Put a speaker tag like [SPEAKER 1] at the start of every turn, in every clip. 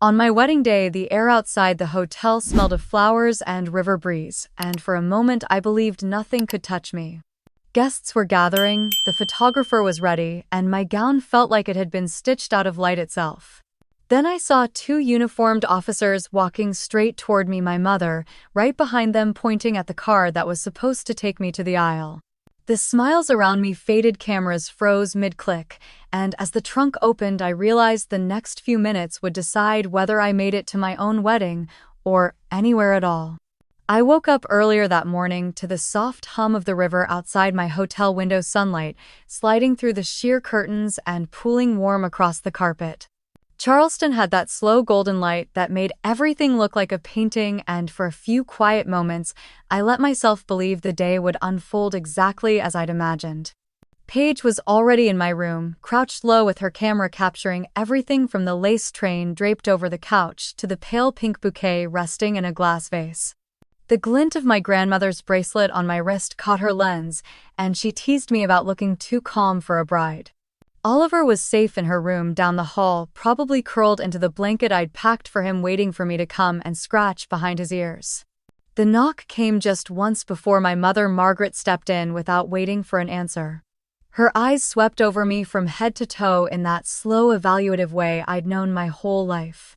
[SPEAKER 1] On my wedding day, the air outside the hotel smelled of flowers and river breeze, and for a moment I believed nothing could touch me. Guests were gathering, the photographer was ready, and my gown felt like it had been stitched out of light itself. Then I saw two uniformed officers walking straight toward me, my mother, right behind them, pointing at the car that was supposed to take me to the aisle. The smiles around me faded, cameras froze mid-click, and as the trunk opened I realized the next few minutes would decide whether I made it to my own wedding or anywhere at all. I woke up earlier that morning to the soft hum of the river outside my hotel window, sunlight sliding through the sheer curtains and pooling warm across the carpet. Charleston had that slow golden light that made everything look like a painting, and for a few quiet moments, I let myself believe the day would unfold exactly as I'd imagined. Paige was already in my room, crouched low with her camera capturing everything from the lace train draped over the couch to the pale pink bouquet resting in a glass vase. The glint of my grandmother's bracelet on my wrist caught her lens, and she teased me about looking too calm for a bride. Oliver was safe in her room down the hall, probably curled into the blanket I'd packed for him, waiting for me to come and scratch behind his ears. The knock came just once before my mother, Margaret, stepped in without waiting for an answer. Her eyes swept over me from head to toe in that slow, evaluative way I'd known my whole life.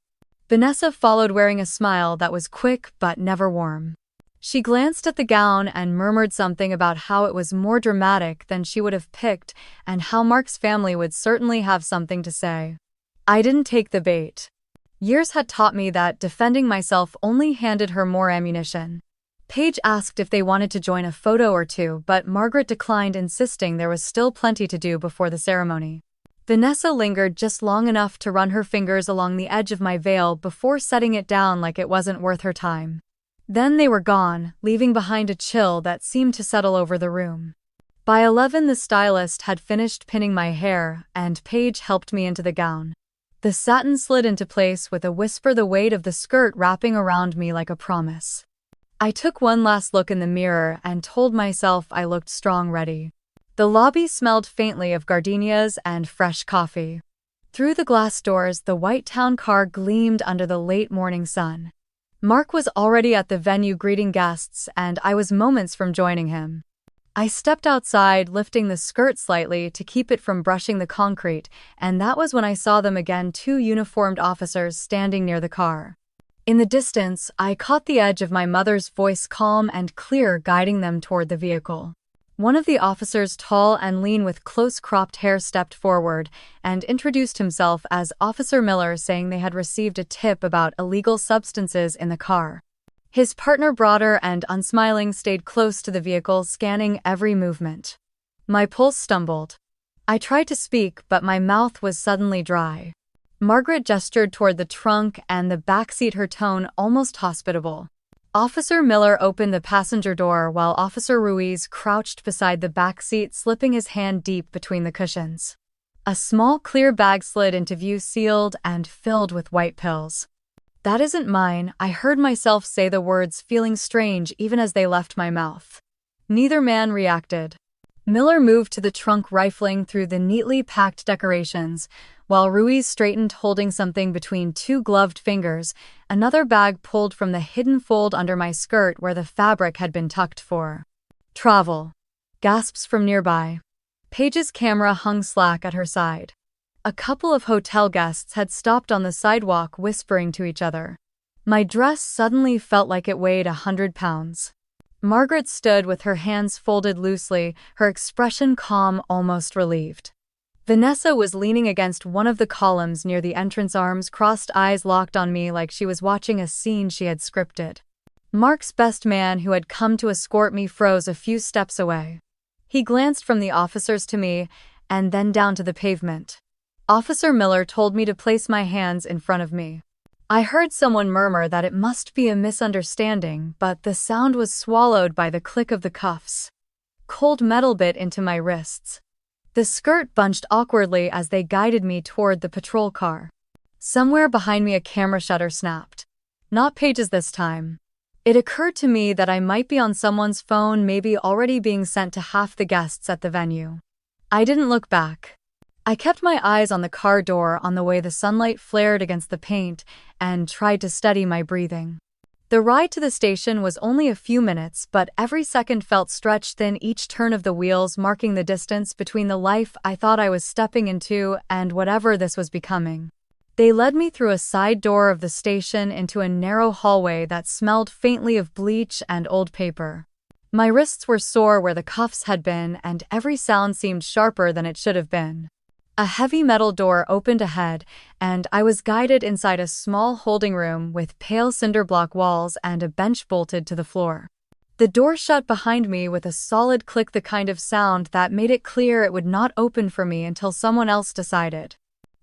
[SPEAKER 1] Vanessa followed, wearing a smile that was quick but never warm. She glanced at the gown and murmured something about how it was more dramatic than she would have picked and how Mark's family would certainly have something to say. I didn't take the bait. Years had taught me that defending myself only handed her more ammunition. Paige asked if they wanted to join a photo or two, but Margaret declined, insisting there was still plenty to do before the ceremony. Vanessa lingered just long enough to run her fingers along the edge of my veil before setting it down like it wasn't worth her time. Then they were gone, leaving behind a chill that seemed to settle over the room. By 11, the stylist had finished pinning my hair, and Paige helped me into the gown. The satin slid into place with a whisper, the weight of the skirt wrapping around me like a promise. I took one last look in the mirror and told myself I looked strong, ready. The lobby smelled faintly of gardenias and fresh coffee. Through the glass doors, the white town car gleamed under the late morning sun. Mark was already at the venue greeting guests, and I was moments from joining him. I stepped outside, lifting the skirt slightly to keep it from brushing the concrete, and that was when I saw them again, two uniformed officers standing near the car. In the distance, I caught the edge of my mother's voice, calm and clear, guiding them toward the vehicle. One of the officers, tall and lean with close-cropped hair, stepped forward and introduced himself as Officer Miller, saying they had received a tip about illegal substances in the car. His partner, broader and unsmiling, stayed close to the vehicle, scanning every movement. My pulse stumbled. I tried to speak, but my mouth was suddenly dry. Margaret gestured toward the trunk and the backseat, her tone almost hospitable. Officer Miller opened the passenger door while Officer Ruiz crouched beside the back seat, slipping his hand deep between the cushions. A small clear bag slid into view, sealed and filled with white pills. "That isn't mine," I heard myself say the words, feeling strange even as they left my mouth. Neither man reacted. Miller moved to the trunk, rifling through the neatly packed decorations, while Ruiz straightened, holding something between two gloved fingers, another bag pulled from the hidden fold under my skirt where the fabric had been tucked for travel. Gasps from nearby. Paige's camera hung slack at her side. A couple of hotel guests had stopped on the sidewalk, whispering to each other. My dress suddenly felt like it weighed 100 pounds. Margaret stood with her hands folded loosely, her expression calm, almost relieved. Vanessa was leaning against one of the columns near the entrance, arms crossed, eyes locked on me like she was watching a scene she had scripted. Mark's best man, who had come to escort me, froze a few steps away. He glanced from the officers to me, and then down to the pavement. Officer Miller told me to place my hands in front of me. I heard someone murmur that it must be a misunderstanding, but the sound was swallowed by the click of the cuffs. Cold metal bit into my wrists. The skirt bunched awkwardly as they guided me toward the patrol car. Somewhere behind me, a camera shutter snapped. Not Paige's this time. It occurred to me that I might be on someone's phone, maybe already being sent to half the guests at the venue. I didn't look back. I kept my eyes on the car door on the way the sunlight flared against the paint and tried to steady my breathing. The ride to the station was only a few minutes, but every second felt stretched thin, each turn of the wheels marking the distance between the life I thought I was stepping into and whatever this was becoming. They led me through a side door of the station into a narrow hallway that smelled faintly of bleach and old paper. My wrists were sore where the cuffs had been, and every sound seemed sharper than it should have been. A heavy metal door opened ahead, and I was guided inside a small holding room with pale cinder block walls and a bench bolted to the floor. The door shut behind me with a solid click, the kind of sound that made it clear it would not open for me until someone else decided.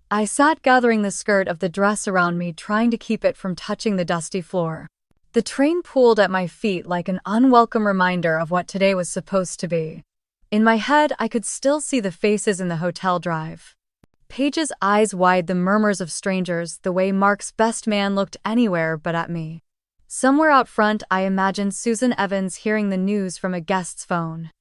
[SPEAKER 1] I sat gathering the skirt of the dress around me, trying to keep it from touching the dusty floor. The train pooled at my feet like an unwelcome reminder of what today was supposed to be. In my head, I could still see the faces in the hotel drive. Paige's eyes wide, the murmurs of strangers, the way Mark's best man looked anywhere but at me. Somewhere out front, I imagined Susan Evans hearing the news from a guest's phone.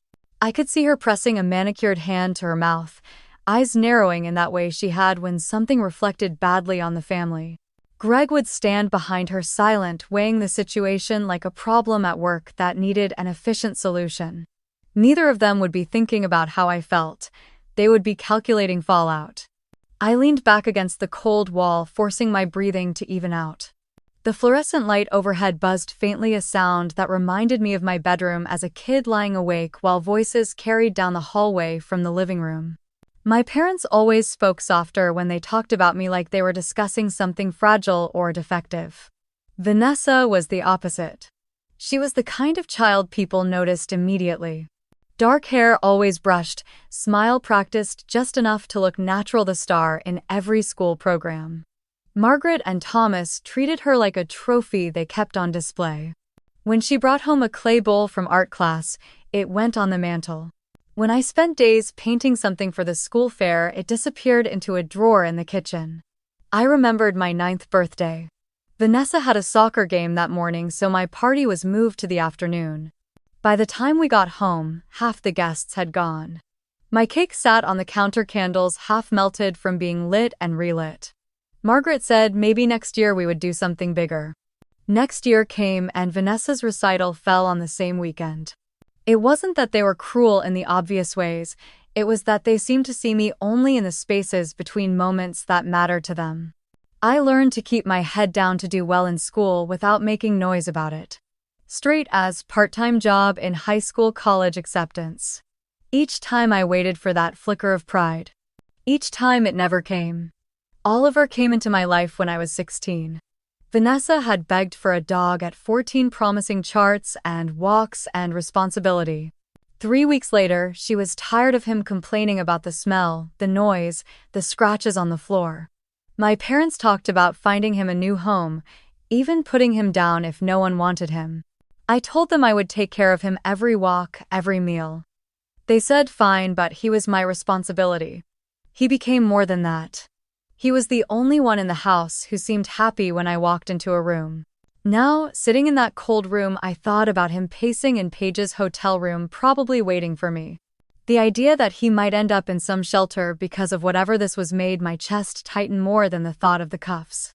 [SPEAKER 1] I could see her pressing a manicured hand to her mouth, eyes narrowing in that way she had when something reflected badly on the family. Greg would stand behind her, silent, weighing the situation like a problem at work that needed an efficient solution. Neither of them would be thinking about how I felt. They would be calculating fallout. I leaned back against the cold wall, forcing my breathing to even out. The fluorescent light overhead buzzed faintly, a sound that reminded me of my bedroom as a kid lying awake while voices carried down the hallway from the living room. My parents always spoke softer when they talked about me, like they were discussing something fragile or defective. Vanessa was the opposite. She was the kind of child people noticed immediately. Dark hair always brushed, smile practiced just enough to look natural, the star in every school program. Margaret and Thomas treated her like a trophy they kept on display. When she brought home a clay bowl from art class, it went on the mantel. When I spent days painting something for the school fair, it disappeared into a drawer in the kitchen. I remembered my 9th birthday. Vanessa had a soccer game that morning, so my party was moved to the afternoon. By the time we got home, half the guests had gone. My cake sat on the counter, candles half melted from being lit and relit. Margaret said maybe next year we would do something bigger. Next year came, and Vanessa's recital fell on the same weekend. It wasn't that they were cruel in the obvious ways, it was that they seemed to see me only in the spaces between moments that mattered to them. I learned to keep my head down, to do well in school without making noise about it. Straight A's part-time job in high school, college acceptance. Each time I waited for that flicker of pride. Each time it never came. Oliver came into my life when I was 16. Vanessa had begged for a dog at 14, promising charts and walks and responsibility. 3 weeks later, she was tired of him, complaining about the smell, the noise, the scratches on the floor. My parents talked about finding him a new home, even putting him down if no one wanted him. I told them I would take care of him every walk, every meal. They said fine, but he was my responsibility. He became more than that. He was the only one in the house who seemed happy when I walked into a room. Now, sitting in that cold room, I thought about him pacing in Paige's hotel room, probably waiting for me. The idea that he might end up in some shelter because of whatever this was made my chest tighten more than the thought of the cuffs.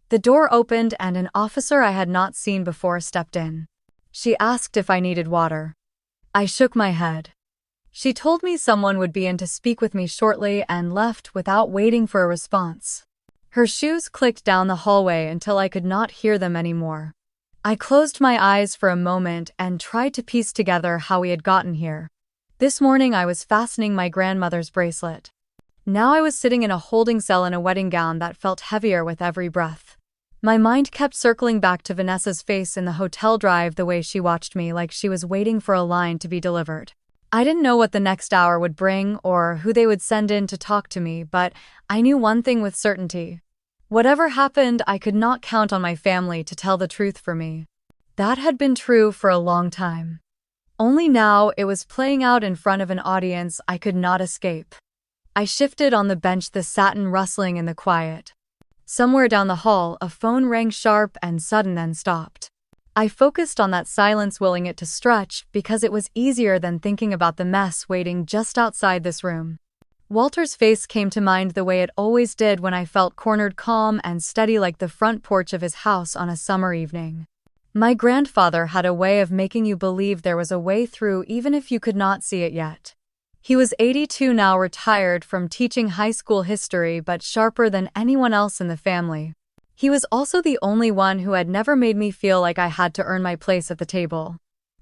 [SPEAKER 1] The door opened and an officer I had not seen before stepped in. She asked if I needed water. I shook my head. She told me someone would be in to speak with me shortly and left without waiting for a response. Her shoes clicked down the hallway until I could not hear them anymore. I closed my eyes for a moment and tried to piece together how we had gotten here. This morning I was fastening my grandmother's bracelet. Now I was sitting in a holding cell in a wedding gown that felt heavier with every breath. My mind kept circling back to Vanessa's face in the hotel drive, the way she watched me like she was waiting for a line to be delivered. I didn't know what the next hour would bring or who they would send in to talk to me, but I knew one thing with certainty. Whatever happened, I could not count on my family to tell the truth for me. That had been true for a long time. Only now it was playing out in front of an audience I could not escape. I shifted on the bench, the satin rustling in the quiet. Somewhere down the hall, a phone rang sharp and sudden, then stopped. I focused on that silence, willing it to stretch, because it was easier than thinking about the mess waiting just outside this room. Walter's face came to mind the way it always did when I felt cornered, calm and steady like the front porch of his house on a summer evening. My grandfather had a way of making you believe there was a way through even if you could not see it yet. He was 82 now, retired from teaching high school history, but sharper than anyone else in the family. He was also the only one who had never made me feel like I had to earn my place at the table.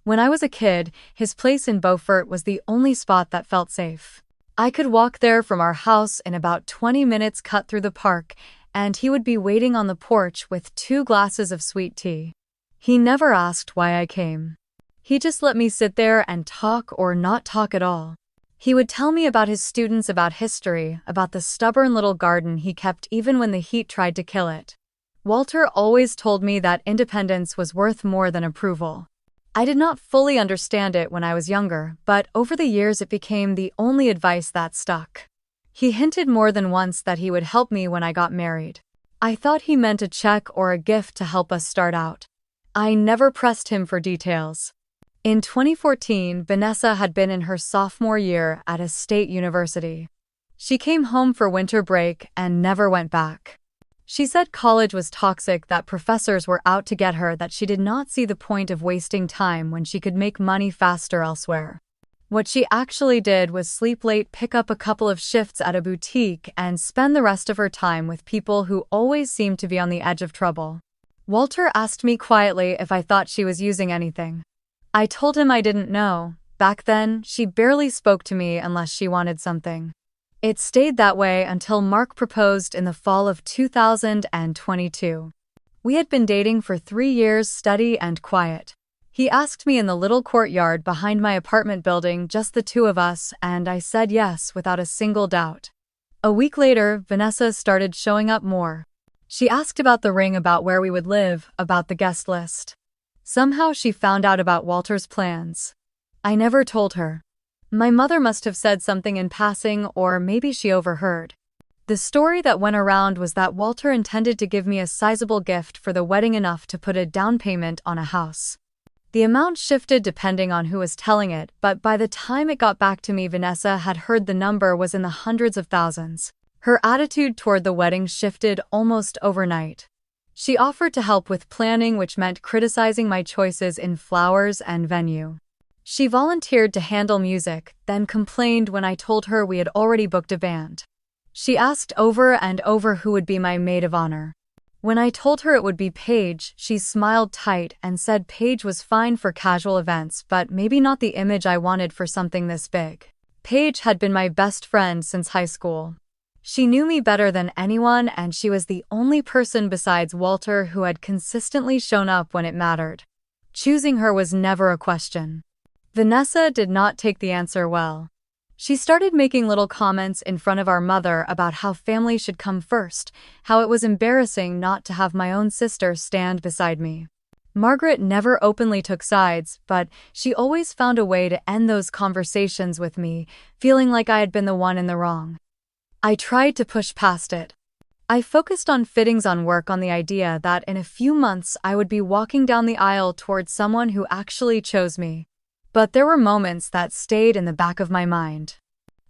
[SPEAKER 1] When I was a kid, his place in Beaufort was the only spot that felt safe. I could walk there from our house in about 20 minutes, cut through the park, and he would be waiting on the porch with 2 glasses of sweet tea. He never asked why I came. He just let me sit there and talk or not talk at all. He would tell me about his students, about history, about the stubborn little garden he kept even when the heat tried to kill it. Walter always told me that independence was worth more than approval. I did not fully understand it when I was younger, but over the years it became the only advice that stuck. He hinted more than once that he would help me when I got married. I thought he meant a check or a gift to help us start out. I never pressed him for details. In 2014, Vanessa had been in her sophomore year at a state university. She came home for winter break and never went back. She said college was toxic, that professors were out to get her, that she did not see the point of wasting time when she could make money faster elsewhere. What she actually did was sleep late, pick up a couple of shifts at a boutique, and spend the rest of her time with people who always seemed to be on the edge of trouble. Walter asked me quietly if I thought she was using anything. I told him I didn't know. Back then, she barely spoke to me unless she wanted something. It stayed that way until Mark proposed in the fall of 2022. We had been dating for 3 years, steady and quiet. He asked me in the little courtyard behind my apartment building, just the 2 of us, and I said yes without a single doubt. A week later, Vanessa started showing up more. She asked about the ring, about where we would live, about the guest list. Somehow she found out about Walter's plans. I never told her. My mother must have said something in passing, or maybe she overheard. The story that went around was that Walter intended to give me a sizable gift for the wedding, enough to put a down payment on a house. The amount shifted depending on who was telling it, but by the time it got back to me, Vanessa had heard the number was in the hundreds of thousands. Her attitude toward the wedding shifted almost overnight. She offered to help with planning, which meant criticizing my choices in flowers and venue. She volunteered to handle music, then complained when I told her we had already booked a band. She asked over and over who would be my maid of honor. When I told her it would be Paige, she smiled tight and said Paige was fine for casual events, but maybe not the image I wanted for something this big. Paige had been my best friend since high school. She knew me better than anyone, and she was the only person besides Walter who had consistently shown up when it mattered. Choosing her was never a question. Vanessa did not take the answer well. She started making little comments in front of our mother about how family should come first, how it was embarrassing not to have my own sister stand beside me. Margaret never openly took sides, but she always found a way to end those conversations with me, feeling like I had been the one in the wrong. I tried to push past it. I focused on fittings, on work, on the idea that in a few months I would be walking down the aisle towards someone who actually chose me. But there were moments that stayed in the back of my mind.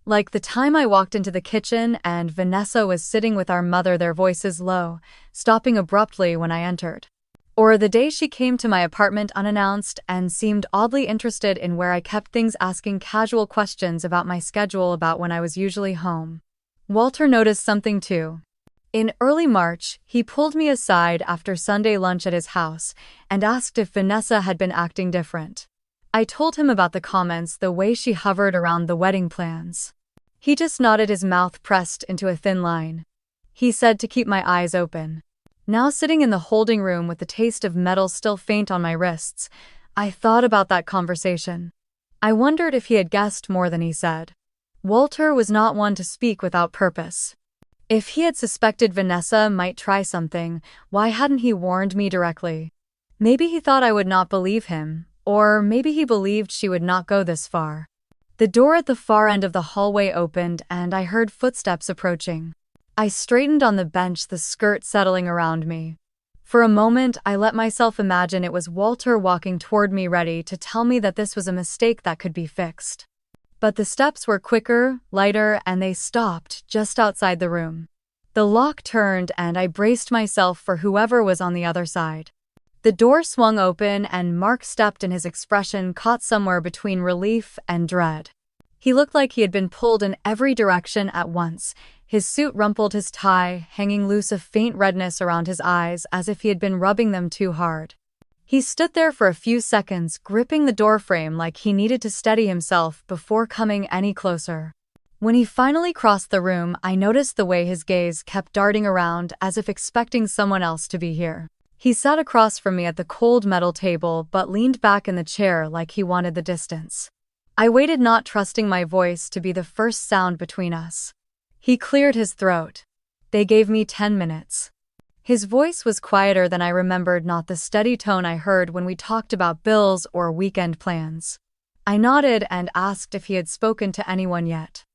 [SPEAKER 1] Like the time I walked into the kitchen and Vanessa was sitting with our mother, their voices low, stopping abruptly when I entered. Or the day she came to my apartment unannounced and seemed oddly interested in where I kept things, asking casual questions about my schedule, about when I was usually home. Walter noticed something too. In early March, he pulled me aside after Sunday lunch at his house and asked if Vanessa had been acting different. I told him about the comments, the way she hovered around the wedding plans. He just nodded, his mouth pressed into a thin line. He said to keep my eyes open. Now, sitting in the holding room with the taste of metal still faint on my wrists, I thought about that conversation. I wondered if he had guessed more than he said. Walter was not one to speak without purpose. If he had suspected Vanessa might try something, why hadn't he warned me directly? Maybe he thought I would not believe him. Or maybe he believed she would not go this far. The door at the far end of the hallway opened and I heard footsteps approaching. I straightened on the bench, the skirt settling around me. For a moment, I let myself imagine it was Walter walking toward me, ready to tell me that this was a mistake that could be fixed. But the steps were quicker, lighter, and they stopped just outside the room. The lock turned and I braced myself for whoever was on the other side. The door swung open and Mark stepped and his expression caught somewhere between relief and dread. He looked like he had been pulled in every direction at once. His suit rumpled, his tie hanging loose, a faint redness around his eyes as if he had been rubbing them too hard. He stood there for a few seconds, gripping the doorframe like he needed to steady himself before coming any closer. When he finally crossed the room, I noticed the way his gaze kept darting around as if expecting someone else to be here. He sat across from me at the cold metal table but leaned back in the chair like he wanted the distance. I waited, not trusting my voice to be the first sound between us. He cleared his throat. They gave me 10 minutes. His voice was quieter than I remembered, not the steady tone I heard when we talked about bills or weekend plans. I nodded and asked if he had spoken to anyone yet.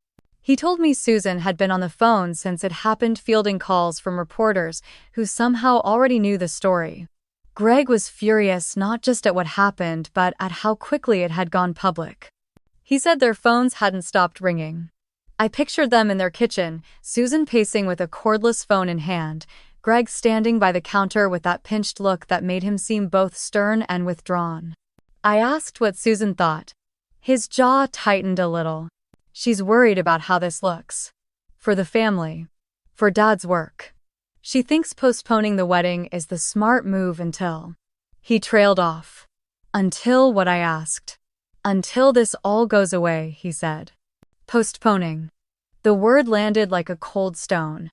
[SPEAKER 1] He told me Susan had been on the phone since it happened, fielding calls from reporters who somehow already knew the story. Greg was furious not just at what happened but at how quickly it had gone public. He said their phones hadn't stopped ringing. I pictured them in their kitchen, Susan pacing with a cordless phone in hand, Greg standing by the counter with that pinched look that made him seem both stern and withdrawn. I asked what Susan thought. His jaw tightened a little. She's worried about how this looks. For the family. For Dad's work. She thinks postponing the wedding is the smart move until... He trailed off. Until what, I asked. Until this all goes away, he said. Postponing. The word landed like a cold stone.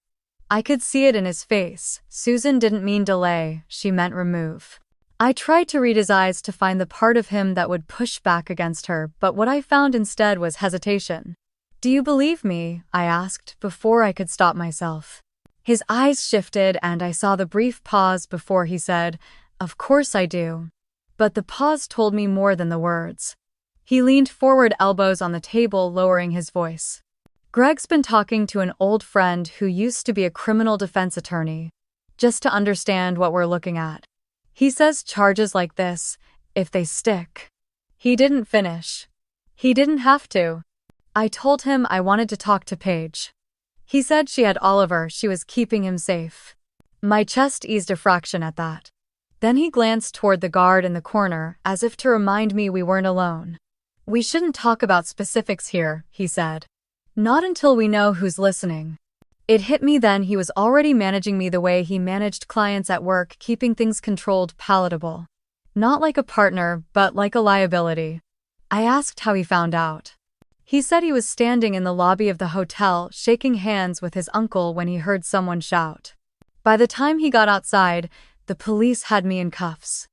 [SPEAKER 1] I could see it in his face. Susan didn't mean delay, she meant remove. I tried to read his eyes to find the part of him that would push back against her, but what I found instead was hesitation. Do you believe me? I asked, before I could stop myself. His eyes shifted and I saw the brief pause before he said, Of course I do. But the pause told me more than the words. He leaned forward, elbows on the table, lowering his voice. Greg's been talking to an old friend who used to be a criminal defense attorney, just to understand what we're looking at. He says charges like this, if they stick. He didn't finish. He didn't have to. I told him I wanted to talk to Paige. He said she had Oliver, she was keeping him safe. My chest eased a fraction at that. Then he glanced toward the guard in the corner, as if to remind me we weren't alone. We shouldn't talk about specifics here, he said. Not until we know who's listening. It hit me then he was already managing me the way he managed clients at work, keeping things controlled, palatable. Not like a partner, but like a liability. I asked how he found out. He said he was standing in the lobby of the hotel, shaking hands with his uncle when he heard someone shout. By the time he got outside, the police had me in cuffs.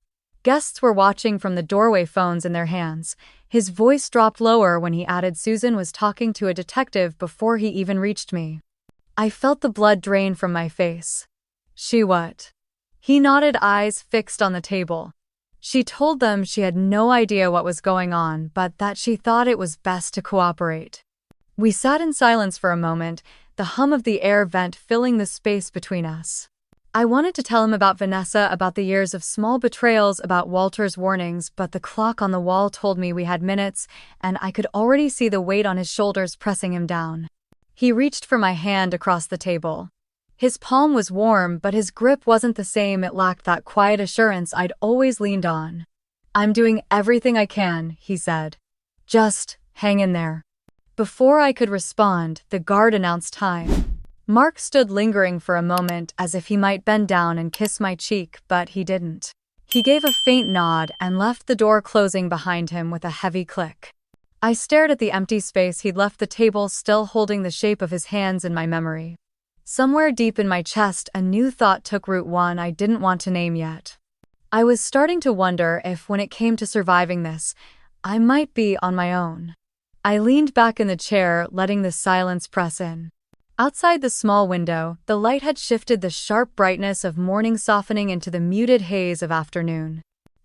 [SPEAKER 1] Guests were watching from the doorway, phones in their hands. His voice dropped lower when he added Susan was talking to a detective before he even reached me. I felt the blood drain from my face. She what? He nodded, eyes fixed on the table. She told them she had no idea what was going on, but that she thought it was best to cooperate. We sat in silence for a moment, the hum of the air vent filling the space between us. I wanted to tell him about Vanessa, about the years of small betrayals, about Walter's warnings, but the clock on the wall told me we had minutes, and I could already see the weight on his shoulders pressing him down. He reached for my hand across the table. His palm was warm, but his grip wasn't the same. It lacked that quiet assurance I'd always leaned on. I'm doing everything I can, he said. Just hang in there. Before I could respond, the guard announced time. Mark stood lingering for a moment as if he might bend down and kiss my cheek, but he didn't. He gave a faint nod and left the door closing behind him with a heavy click. I stared at the empty space he'd left, the table still holding the shape of his hands in my memory. Somewhere deep in my chest, a new thought took root, one I didn't want to name yet. I was starting to wonder if, when it came to surviving this, I might be on my own. I leaned back in the chair, letting the silence press in. Outside the small window, the light had shifted, the sharp brightness of morning softening into the muted haze of afternoon.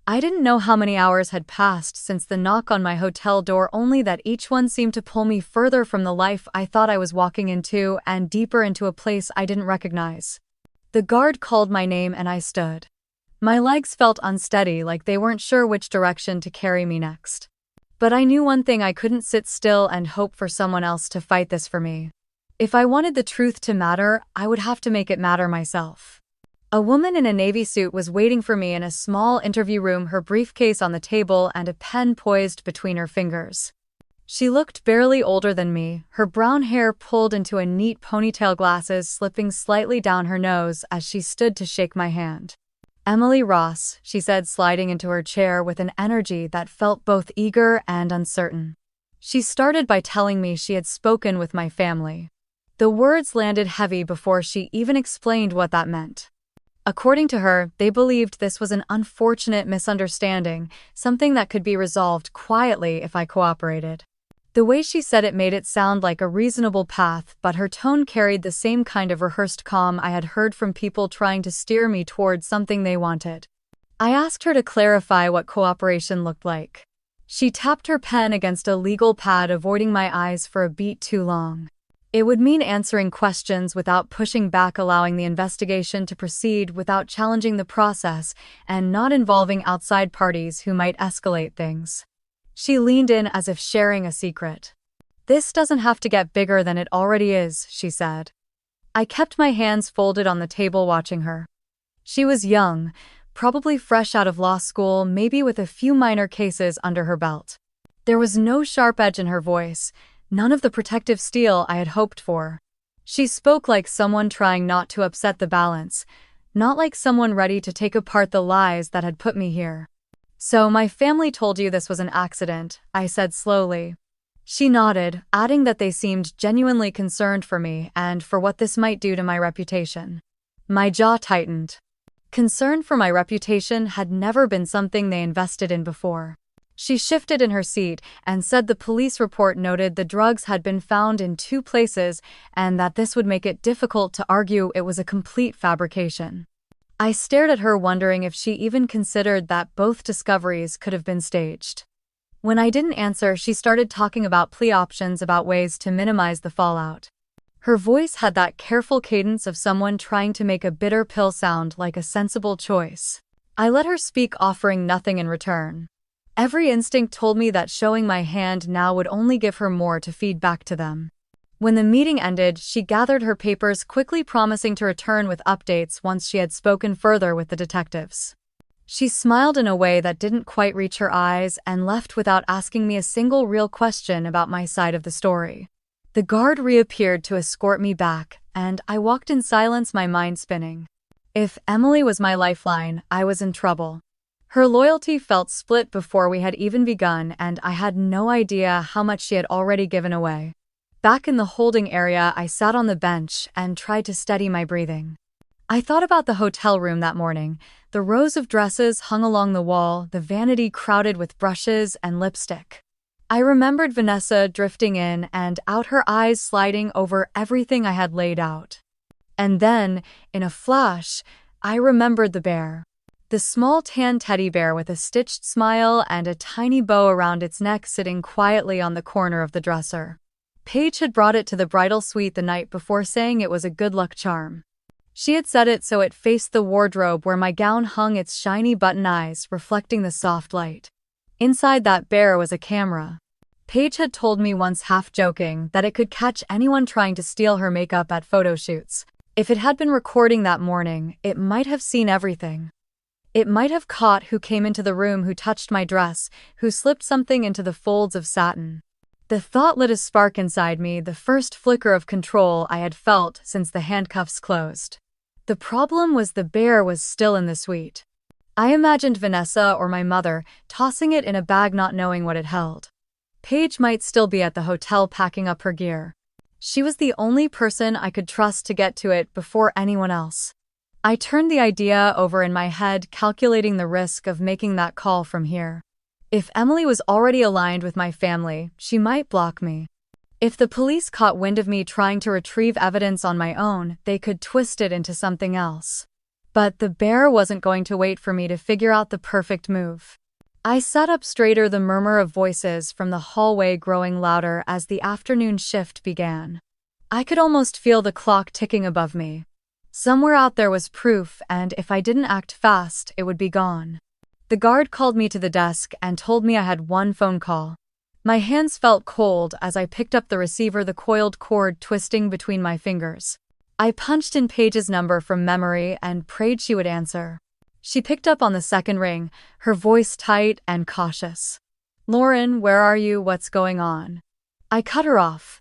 [SPEAKER 1] I didn't know how many hours had passed since the knock on my hotel door, only that each one seemed to pull me further from the life I thought I was walking into and deeper into a place I didn't recognize. The guard called my name and I stood. My legs felt unsteady, like they weren't sure which direction to carry me next. But I knew one thing: I couldn't sit still and hope for someone else to fight this for me. If I wanted the truth to matter, I would have to make it matter myself. A woman in a navy suit was waiting for me in a small interview room, her briefcase on the table and a pen poised between her fingers. She looked barely older than me, her brown hair pulled into a neat ponytail, glasses slipping slightly down her nose as she stood to shake my hand. "Emily Ross," she said, sliding into her chair with an energy that felt both eager and uncertain. She started by telling me she had spoken with my family. The words landed heavy before she even explained what that meant. According to her, they believed this was an unfortunate misunderstanding, something that could be resolved quietly if I cooperated. The way she said it made it sound like a reasonable path, but her tone carried the same kind of rehearsed calm I had heard from people trying to steer me towards something they wanted. I asked her to clarify what cooperation looked like. She tapped her pen against a legal pad, avoiding my eyes for a beat too long. It would mean answering questions without pushing back, allowing the investigation to proceed without challenging the process, and not involving outside parties who might escalate things. She leaned in as if sharing a secret. "This doesn't have to get bigger than it already is," she said. I kept my hands folded on the table, watching her. She was young, probably fresh out of law school, maybe with a few minor cases under her belt. There was no sharp edge in her voice, none of the protective steel I had hoped for. She spoke like someone trying not to upset the balance, not like someone ready to take apart the lies that had put me here. "So my family told you this was an accident," I said slowly. She nodded, adding that they seemed genuinely concerned for me and for what this might do to my reputation. My jaw tightened. Concern for my reputation had never been something they invested in before. She shifted in her seat and said the police report noted the drugs had been found in 2 places and that this would make it difficult to argue it was a complete fabrication. I stared at her, wondering if she even considered that both discoveries could have been staged. When I didn't answer, she started talking about plea options, about ways to minimize the fallout. Her voice had that careful cadence of someone trying to make a bitter pill sound like a sensible choice. I let her speak, offering nothing in return. Every instinct told me that showing my hand now would only give her more to feed back to them. When the meeting ended, she gathered her papers quickly, promising to return with updates once she had spoken further with the detectives. She smiled in a way that didn't quite reach her eyes and left without asking me a single real question about my side of the story. The guard reappeared to escort me back, and I walked in silence, my mind spinning. If Emily was my lifeline, I was in trouble. Her loyalty felt split before we had even begun, and I had no idea how much she had already given away. Back in the holding area, I sat on the bench and tried to steady my breathing. I thought about the hotel room that morning, the rows of dresses hung along the wall, the vanity crowded with brushes and lipstick. I remembered Vanessa drifting in and out, her eyes sliding over everything I had laid out. And then, in a flash, I remembered the bear. The small tan teddy bear with a stitched smile and a tiny bow around its neck, sitting quietly on the corner of the dresser. Paige had brought it to the bridal suite the night before, saying it was a good luck charm. She had set it so it faced the wardrobe where my gown hung, its shiny button eyes reflecting the soft light. Inside that bear was a camera. Paige had told me once, half joking, that it could catch anyone trying to steal her makeup at photo shoots. If it had been recording that morning, it might have seen everything. It might have caught who came into the room, who touched my dress, who slipped something into the folds of satin. The thought lit a spark inside me, the first flicker of control I had felt since the handcuffs closed. The problem was the bear was still in the suite. I imagined Vanessa or my mother tossing it in a bag, not knowing what it held. Paige might still be at the hotel packing up her gear. She was the only person I could trust to get to it before anyone else. I turned the idea over in my head, calculating the risk of making that call from here. If Emily was already aligned with my family, she might block me. If the police caught wind of me trying to retrieve evidence on my own, they could twist it into something else. But the bear wasn't going to wait for me to figure out the perfect move. I sat up straighter, the murmur of voices from the hallway growing louder as the afternoon shift began. I could almost feel the clock ticking above me. Somewhere out there was proof, and if I didn't act fast, it would be gone. The guard called me to the desk and told me I had one phone call. My hands felt cold as I picked up the receiver, the coiled cord twisting between my fingers. I punched in Paige's number from memory and prayed she would answer. She picked up on the second ring, her voice tight and cautious. "Lauren, where are you? What's going on?" I cut her off.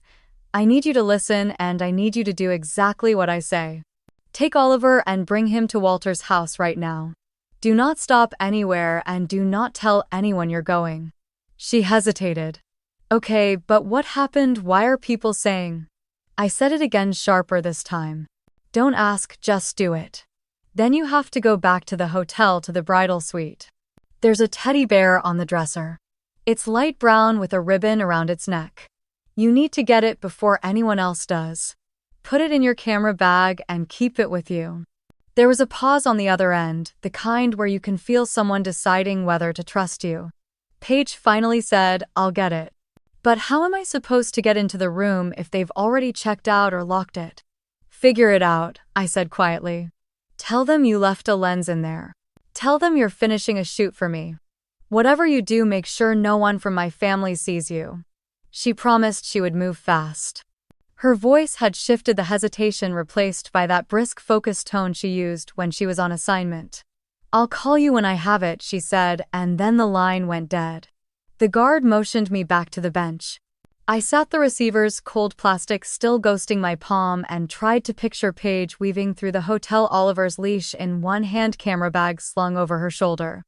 [SPEAKER 1] "I need you to listen, and I need you to do exactly what I say. Take Oliver and bring him to Walter's house right now. Do not stop anywhere and do not tell anyone you're going." She hesitated. "Okay, but what happened? Why are people saying?" I said it again, sharper this time. "Don't ask, just do it. Then you have to go back to the hotel, to the bridal suite. There's a teddy bear on the dresser. It's light brown with a ribbon around its neck. You need to get it before anyone else does. Put it in your camera bag and keep it with you." There was a pause on the other end, the kind where you can feel someone deciding whether to trust you. Paige finally said, "I'll get it." "But how am I supposed to get into the room if they've already checked out or locked it?" "Figure it out," I said quietly. "Tell them you left a lens in there. Tell them you're finishing a shoot for me. Whatever you do, make sure no one from my family sees you." She promised she would move fast. Her voice had shifted, the hesitation replaced by that brisk, focused tone she used when she was on assignment. "I'll call you when I have it," she said, and then the line went dead. The guard motioned me back to the bench. I sat, the receiver's cold plastic still ghosting my palm, and tried to picture Paige weaving through the hotel, Oliver's leash in one hand, camera bag slung over her shoulder.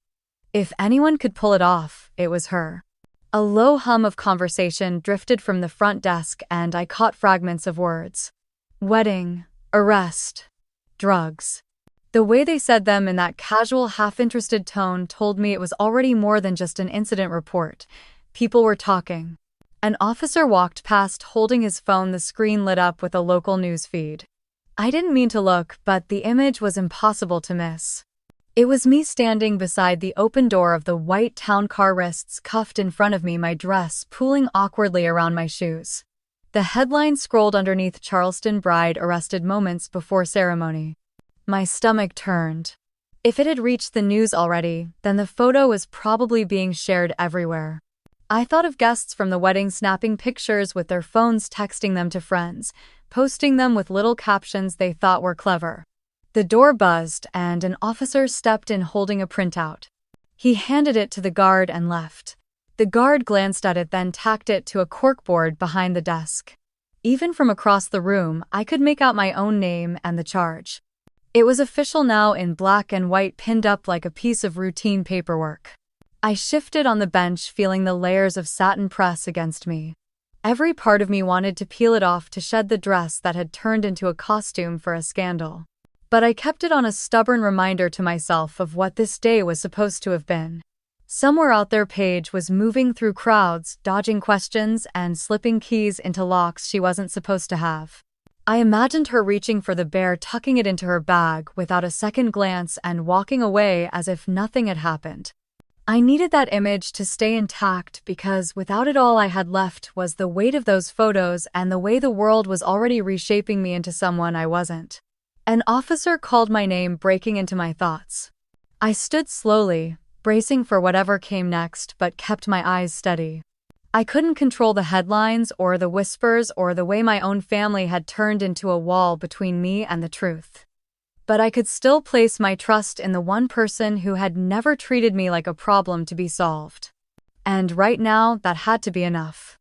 [SPEAKER 1] If anyone could pull it off, it was her. A low hum of conversation drifted from the front desk, and I caught fragments of words. Wedding, arrest, drugs. The way they said them in that casual, half-interested tone told me it was already more than just an incident report. People were talking. An officer walked past holding his phone, the screen lit up with a local news feed. I didn't mean to look, but the image was impossible to miss. It was me standing beside the open door of the white town car, wrists cuffed in front of me, my dress pooling awkwardly around my shoes. The headline scrolled underneath: "Charleston bride arrested moments before ceremony." My stomach turned. If it had reached the news already, then the photo was probably being shared everywhere. I thought of guests from the wedding snapping pictures with their phones, texting them to friends, posting them with little captions they thought were clever. The door buzzed, and an officer stepped in holding a printout. He handed it to the guard and left. The guard glanced at it, then tacked it to a corkboard behind the desk. Even from across the room, I could make out my own name and the charge. It was official now, in black and white, pinned up like a piece of routine paperwork. I shifted on the bench, feeling the layers of satin press against me. Every part of me wanted to peel it off, to shed the dress that had turned into a costume for a scandal. But I kept it on, a stubborn reminder to myself of what this day was supposed to have been. Somewhere out there, Paige was moving through crowds, dodging questions and slipping keys into locks she wasn't supposed to have. I imagined her reaching for the bear, tucking it into her bag without a second glance, and walking away as if nothing had happened. I needed that image to stay intact, because without it, all I had left was the weight of those photos and the way the world was already reshaping me into someone I wasn't. An officer called my name, breaking into my thoughts. I stood slowly, bracing for whatever came next, but kept my eyes steady. I couldn't control the headlines or the whispers or the way my own family had turned into a wall between me and the truth. But I could still place my trust in the one person who had never treated me like a problem to be solved. And right now, that had to be enough.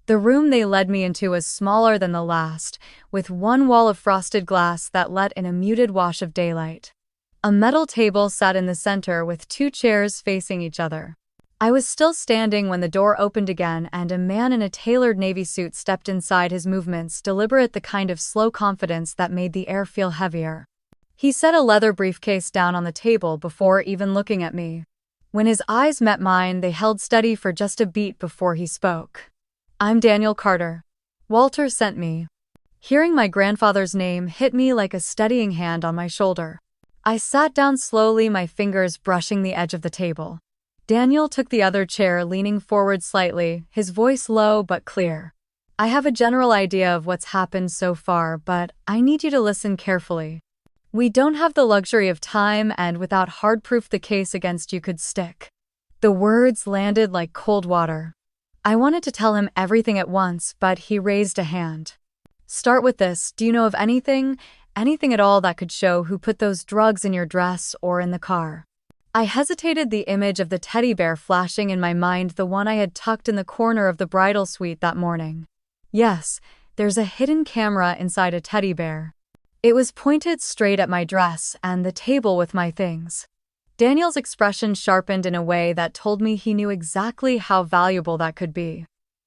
[SPEAKER 1] The room they led me into was smaller than the last, with one wall of frosted glass that let in a muted wash of daylight. A metal table sat in the center with two chairs facing each other. I was still standing when the door opened again, and a man in a tailored navy suit stepped inside, his movements deliberate, the kind of slow confidence that made the air feel heavier. He set a leather briefcase down on the table before even looking at me. When his eyes met mine, they held steady for just a beat before he spoke. "I'm Daniel Carter. Walter sent me." Hearing my grandfather's name hit me like a steadying hand on my shoulder. I sat down slowly, my fingers brushing the edge of the table. Daniel took the other chair, leaning forward slightly, his voice low but clear. "I have a general idea of what's happened so far, but I need you to listen carefully. We don't have the luxury of time, and without hard proof, the case against you could stick." The words landed like cold water. I wanted to tell him everything at once, but he raised a hand. Start with this. Do you know of anything at all that could show who put those drugs in your dress or in the car? I hesitated, the image of the teddy bear flashing in my mind, the one I had tucked in the corner of the bridal suite that morning. Yes, there's a hidden camera inside a teddy bear. It was pointed straight at my dress and the table with my things. Daniel's expression sharpened in a way that told me he knew exactly how valuable that could be.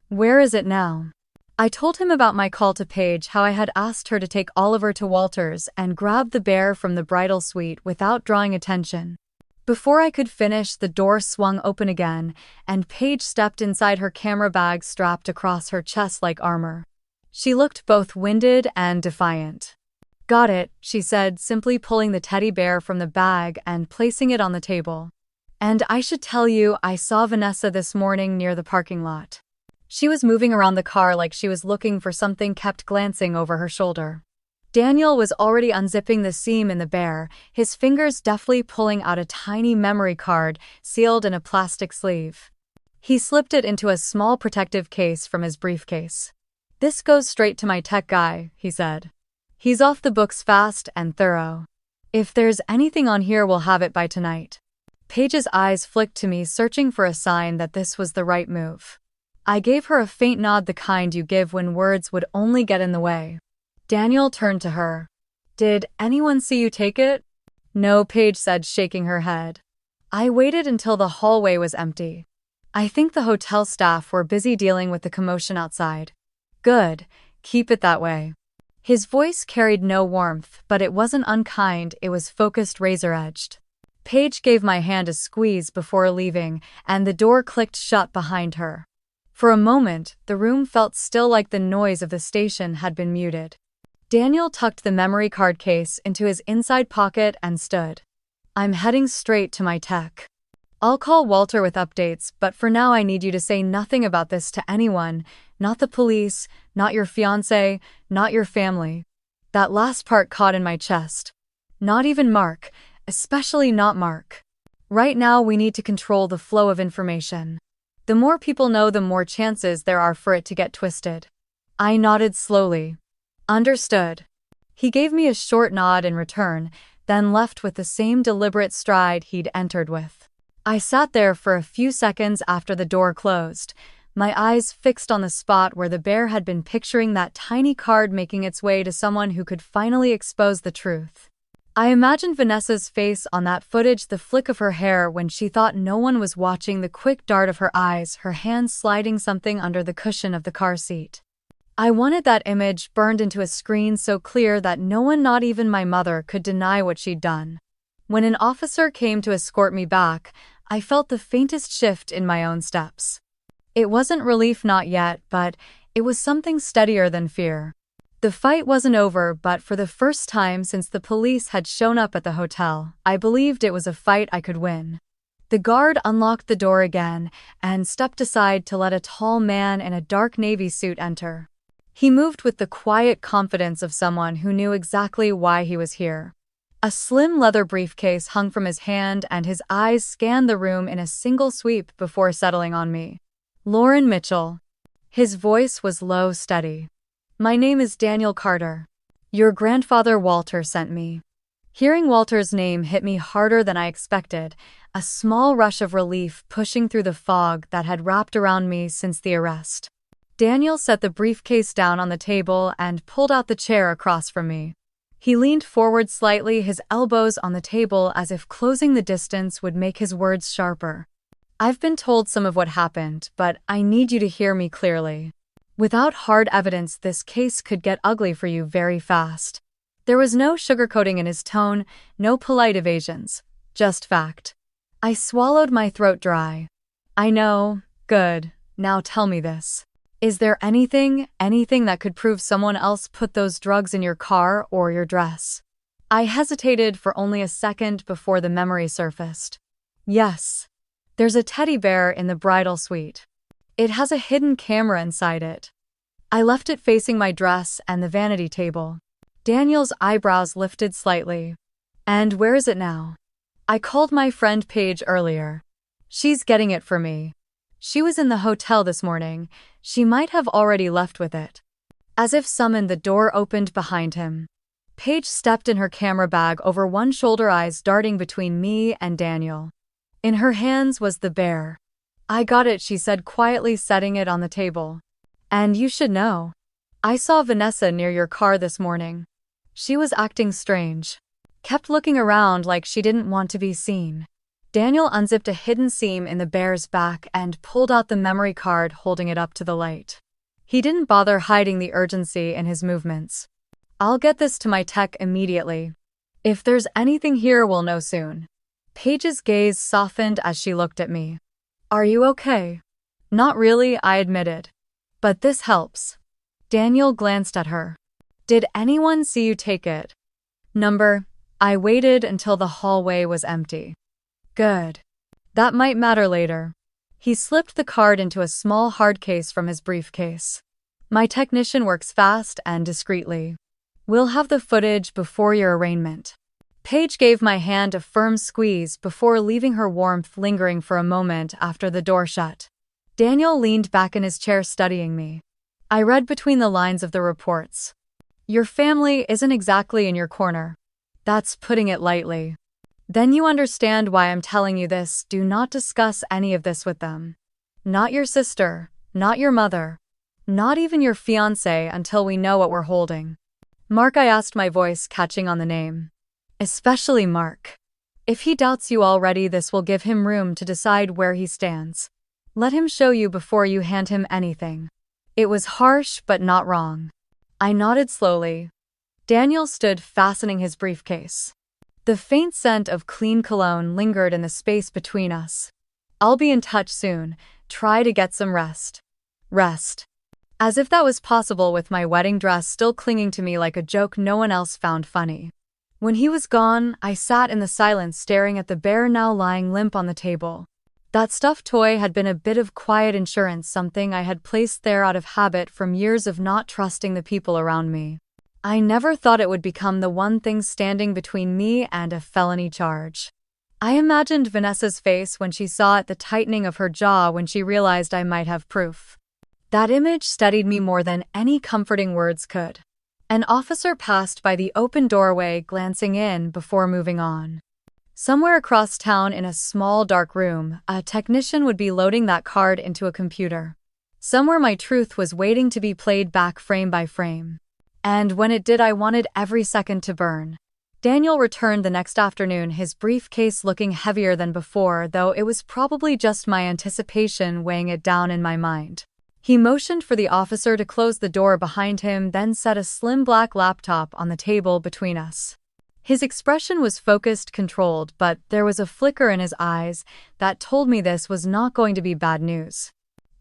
[SPEAKER 1] Where is it now? I told him about my call to Paige, how I had asked her to take Oliver to Walter's and grab the bear from the bridal suite without drawing attention. Before I could finish, the door swung open again, and Paige stepped inside, her camera bag strapped across her chest like armor. She looked both winded and defiant. Got it, she said, simply pulling the teddy bear from the bag and placing it on the table. And I should tell you, I saw Vanessa this morning near the parking lot. She was moving around the car like she was looking for something, kept glancing over her shoulder. Daniel was already unzipping the seam in the bear, his fingers deftly pulling out a tiny memory card sealed in a plastic sleeve. He slipped it into a small protective case from his briefcase. This goes straight to my tech guy, he said. He's off the books fast and thorough. If there's anything on here, we'll have it by tonight. Paige's eyes flicked to me, searching for a sign that this was the right move. I gave her a faint nod, the kind you give when words would only get in the way. Daniel turned to her. Did anyone see you take it? No, Paige said, shaking her head. I waited until the hallway was empty. I think the hotel staff were busy dealing with the commotion outside. Good, keep it that way. His voice carried no warmth, but it wasn't unkind, it was focused, razor-edged. Paige gave my hand a squeeze before leaving, and the door clicked shut behind her. For a moment, the room felt still, like the noise of the station had been muted. Daniel tucked the memory card case into his inside pocket and stood. I'm heading straight to my tech. I'll call Walter with updates, but for now I need you to say nothing about this to anyone, not the police, not your fiancé, not your family. That last part caught in my chest. Not even Mark, especially not Mark. Right now we need to control the flow of information. The more people know, the more chances there are for it to get twisted. I nodded slowly. Understood. He gave me a short nod in return, then left with the same deliberate stride he'd entered with. I sat there for a few seconds after the door closed, my eyes fixed on the spot where the bear had been, picturing that tiny card making its way to someone who could finally expose the truth. I imagined Vanessa's face on that footage, the flick of her hair when she thought no one was watching, the quick dart of her eyes, her hand sliding something under the cushion of the car seat. I wanted that image burned into a screen so clear that no one, not even my mother, could deny what she'd done. When an officer came to escort me back, I felt the faintest shift in my own steps. It wasn't relief, not yet, but it was something steadier than fear. The fight wasn't over, but for the first time since the police had shown up at the hotel, I believed it was a fight I could win. The guard unlocked the door again and stepped aside to let a tall man in a dark navy suit enter. He moved with the quiet confidence of someone who knew exactly why he was here. A slim leather briefcase hung from his hand, and his eyes scanned the room in a single sweep before settling on me. Lauren Mitchell. His voice was low, steady. My name is Daniel Carter. Your grandfather Walter sent me. Hearing Walter's name hit me harder than I expected, a small rush of relief pushing through the fog that had wrapped around me since the arrest. Daniel set the briefcase down on the table and pulled out the chair across from me. He leaned forward slightly, his elbows on the table, as if closing the distance would make his words sharper. I've been told some of what happened, but I need you to hear me clearly. Without hard evidence, this case could get ugly for you very fast. There was no sugarcoating in his tone, no polite evasions, just fact. I swallowed, my throat dry. I know, good, now tell me this. Is there anything that could prove someone else put those drugs in your car or your dress? I hesitated for only a second before the memory surfaced. Yes. There's a teddy bear in the bridal suite. It has a hidden camera inside it. I left it facing my dress and the vanity table. Daniel's eyebrows lifted slightly. And where is it now? I called my friend Paige earlier. She's getting it for me. She was in the hotel this morning. She might have already left with it. As if summoned, the door opened behind him. Paige stepped in her camera bag over one shoulder, eyes darting between me and Daniel. In her hands was the bear. "I got it," she said quietly, setting it on the table. "And you should know. I saw Vanessa near your car this morning. She was acting strange. Kept looking around like she didn't want to be seen." Daniel unzipped a hidden seam in the bear's back and pulled out the memory card, holding it up to the light. He didn't bother hiding the urgency in his movements. "I'll get this to my tech immediately. If there's anything here, we'll know soon." Paige's gaze softened as she looked at me. "Are you okay?" "Not really," I admitted. "But this helps." Daniel glanced at her. "Did anyone see you take it?" "Number." I waited until the hallway was empty. "Good. That might matter later." He slipped the card into a small hard case from his briefcase. "My technician works fast and discreetly. We'll have the footage before your arraignment." Paige gave my hand a firm squeeze before leaving her warmth lingering for a moment after the door shut. Daniel leaned back in his chair, studying me. I read between the lines of the reports. "Your family isn't exactly in your corner. That's putting it lightly. Then you understand why I'm telling you this. Do not discuss any of this with them. Not your sister, not your mother, not even your fiancé until we know what we're holding." "Mark?" I asked, my voice catching on the name. "Especially Mark. If he doubts you already, this will give him room to decide where he stands. Let him show you before you hand him anything." It was harsh but not wrong. I nodded slowly. Daniel stood, fastening his briefcase. The faint scent of clean cologne lingered in the space between us. "I'll be in touch soon. Try to get some rest." Rest. As if that was possible with my wedding dress still clinging to me like a joke no one else found funny. When he was gone, I sat in the silence, staring at the bear now lying limp on the table. That stuffed toy had been a bit of quiet insurance, something I had placed there out of habit from years of not trusting the people around me. I never thought it would become the one thing standing between me and a felony charge. I imagined Vanessa's face when she saw it, the tightening of her jaw when she realized I might have proof. That image steadied me more than any comforting words could. An officer passed by the open doorway, glancing in before moving on. Somewhere across town, in a small dark room, a technician would be loading that card into a computer. Somewhere my truth was waiting to be played back frame by frame. And when it did, I wanted every second to burn. Daniel returned the next afternoon, his briefcase looking heavier than before, though it was probably just my anticipation weighing it down in my mind. He motioned for the officer to close the door behind him, then set a slim black laptop on the table between us. His expression was focused, controlled, but there was a flicker in his eyes that told me this was not going to be bad news.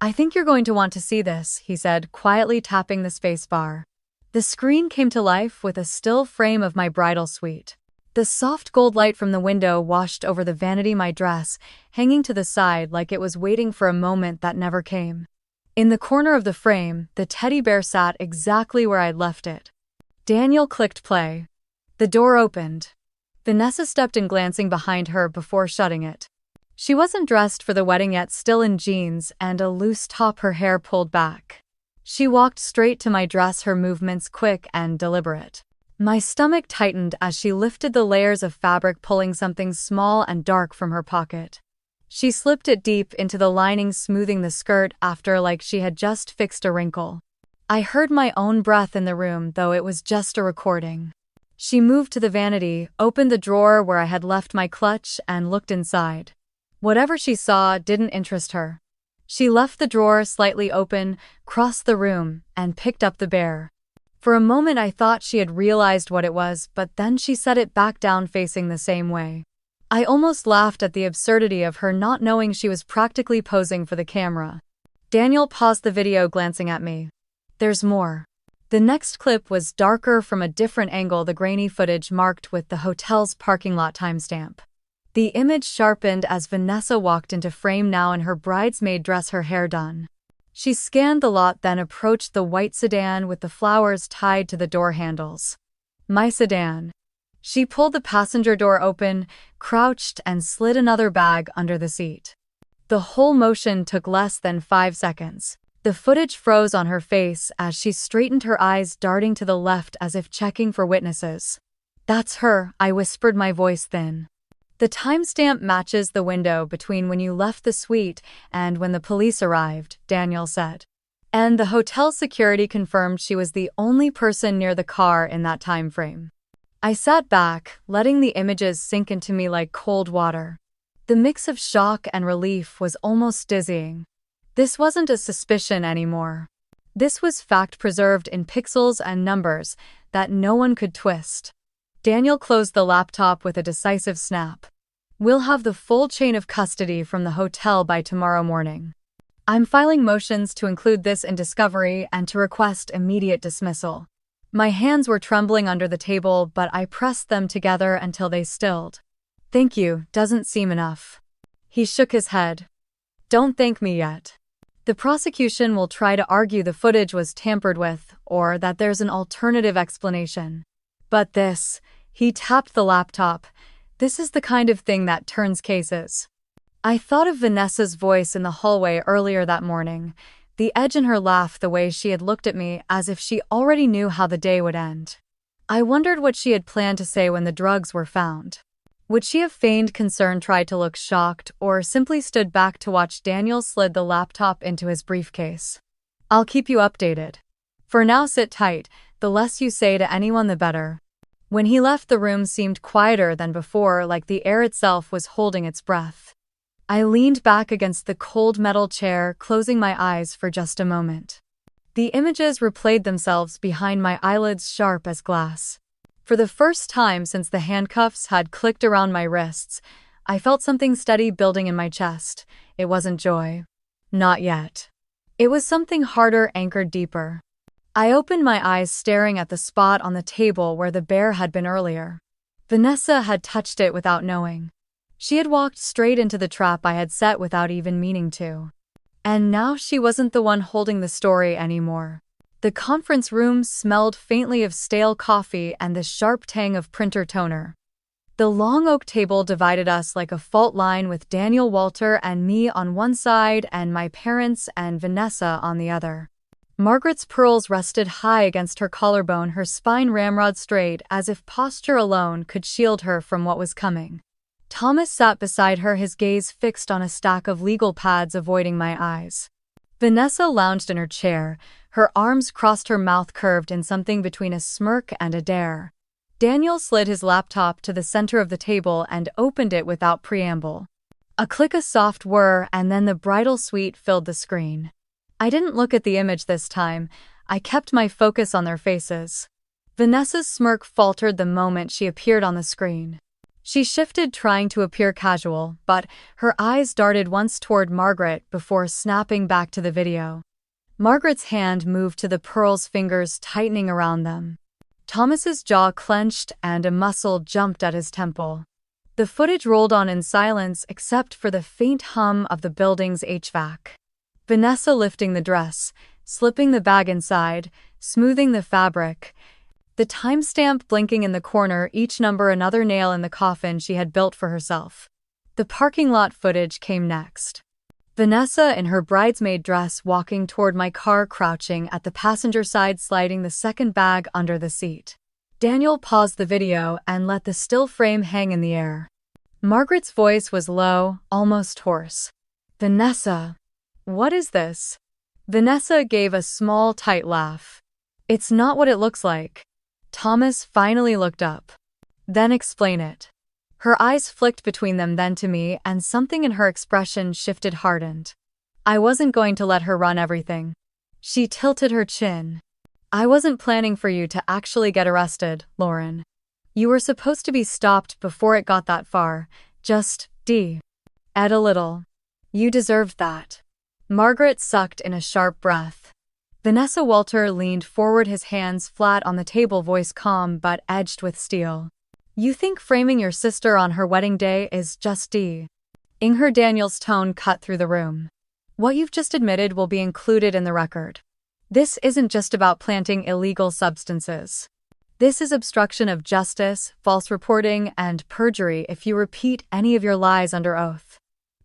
[SPEAKER 1] "I think you're going to want to see this," he said, quietly tapping the spacebar. The screen came to life with a still frame of my bridal suite. The soft gold light from the window washed over the vanity, my dress hanging to the side like it was waiting for a moment that never came. In the corner of the frame, the teddy bear sat exactly where I'd left it. Daniel clicked play. The door opened. Vanessa stepped in, glancing behind her before shutting it. She wasn't dressed for the wedding yet, still in jeans and a loose top, her hair pulled back. She walked straight to my dress, her movements quick and deliberate. My stomach tightened as she lifted the layers of fabric, pulling something small and dark from her pocket. She slipped it deep into the lining, smoothing the skirt after like she had just fixed a wrinkle. I heard my own breath in the room, though it was just a recording. She moved to the vanity, opened the drawer where I had left my clutch, and looked inside. Whatever she saw didn't interest her. She left the drawer slightly open, crossed the room, and picked up the bear. For a moment I thought she had realized what it was, but then she set it back down, facing the same way. I almost laughed at the absurdity of her not knowing she was practically posing for the camera. Daniel paused the video, glancing at me. "There's more." The next clip was darker, from a different angle, the grainy footage marked with the hotel's parking lot timestamp. The image sharpened as Vanessa walked into frame, now in her bridesmaid dress, her hair done. She scanned the lot, then approached the white sedan with the flowers tied to the door handles. My sedan. She pulled the passenger door open, crouched, and slid another bag under the seat. The whole motion took less than 5 seconds. The footage froze on her face as she straightened her eyes, darting to the left as if checking for witnesses. "That's her," I whispered, my voice thin. "The timestamp matches the window between when you left the suite and when the police arrived," Daniel said. "And the hotel security confirmed she was the only person near the car in that time frame." I sat back, letting the images sink into me like cold water. The mix of shock and relief was almost dizzying. This wasn't a suspicion anymore. This was fact preserved in pixels and numbers that no one could twist. Daniel closed the laptop with a decisive snap. "We'll have the full chain of custody from the hotel by tomorrow morning. I'm filing motions to include this in discovery and to request immediate dismissal." My hands were trembling under the table, but I pressed them together until they stilled. "Thank you, doesn't seem enough." He shook his head. "Don't thank me yet. The prosecution will try to argue the footage was tampered with, or that there's an alternative explanation. But this," he tapped the laptop, "this is the kind of thing that turns cases." I thought of Vanessa's voice in the hallway earlier that morning, the edge in her laugh, the way she had looked at me as if she already knew how the day would end. I wondered what she had planned to say when the drugs were found. Would she have feigned concern, tried to look shocked, or simply stood back to watch Daniel slid the laptop into his briefcase? "I'll keep you updated. For now, sit tight. The less you say to anyone, the better." When he left, the room seemed quieter than before, like the air itself was holding its breath. I leaned back against the cold metal chair, closing my eyes for just a moment. The images replayed themselves behind my eyelids, sharp as glass. For the first time since the handcuffs had clicked around my wrists, I felt something steady building in my chest. It wasn't joy. Not yet. It was something harder, anchored deeper. I opened my eyes, staring at the spot on the table where the bear had been earlier. Vanessa had touched it without knowing. She had walked straight into the trap I had set without even meaning to. And now she wasn't the one holding the story anymore. The conference room smelled faintly of stale coffee and the sharp tang of printer toner. The long oak table divided us like a fault line, with Daniel, Walter, and me on one side and my parents and Vanessa on the other. Margaret's pearls rested high against her collarbone, her spine ramrod straight, as if posture alone could shield her from what was coming. Thomas sat beside her, his gaze fixed on a stack of legal pads, avoiding my eyes. Vanessa lounged in her chair, her arms crossed, her mouth curved in something between a smirk and a dare. Daniel slid his laptop to the center of the table and opened it without preamble. A click, a soft whir, and then the bridal suite filled the screen. I didn't look at the image this time. I kept my focus on their faces. Vanessa's smirk faltered the moment she appeared on the screen. She shifted, trying to appear casual, but her eyes darted once toward Margaret before snapping back to the video. Margaret's hand moved to the pearls, fingers tightening around them. Thomas's jaw clenched and a muscle jumped at his temple. The footage rolled on in silence except for the faint hum of the building's HVAC. Vanessa lifting the dress, slipping the bag inside, smoothing the fabric. The timestamp blinking in the corner, each number another nail in the coffin she had built for herself. The parking lot footage came next. Vanessa in her bridesmaid dress walking toward my car, crouching at the passenger side, sliding the second bag under the seat. Daniel paused the video and let the still frame hang in the air. Margaret's voice was low, almost hoarse. "Vanessa, what is this?" Vanessa gave a small, tight laugh. "It's not what it looks like." Thomas finally looked up. "Then explain it." Her eyes flicked between them, then to me, and something in her expression shifted, hardened. "I wasn't going to let her run everything." She tilted her chin. "I wasn't planning for you to actually get arrested, Lauren. You were supposed to be stopped before it got that far. Just, Ed a little. You deserved that." Margaret sucked in a sharp breath. Vanessa Walter leaned forward, his hands flat on the table, voice calm but edged with steel. "You think framing your sister on her wedding day is just ing her?" Daniel's tone cut through the room. "What you've just admitted will be included in the record. This isn't just about planting illegal substances. This is obstruction of justice, false reporting, and perjury if you repeat any of your lies under oath."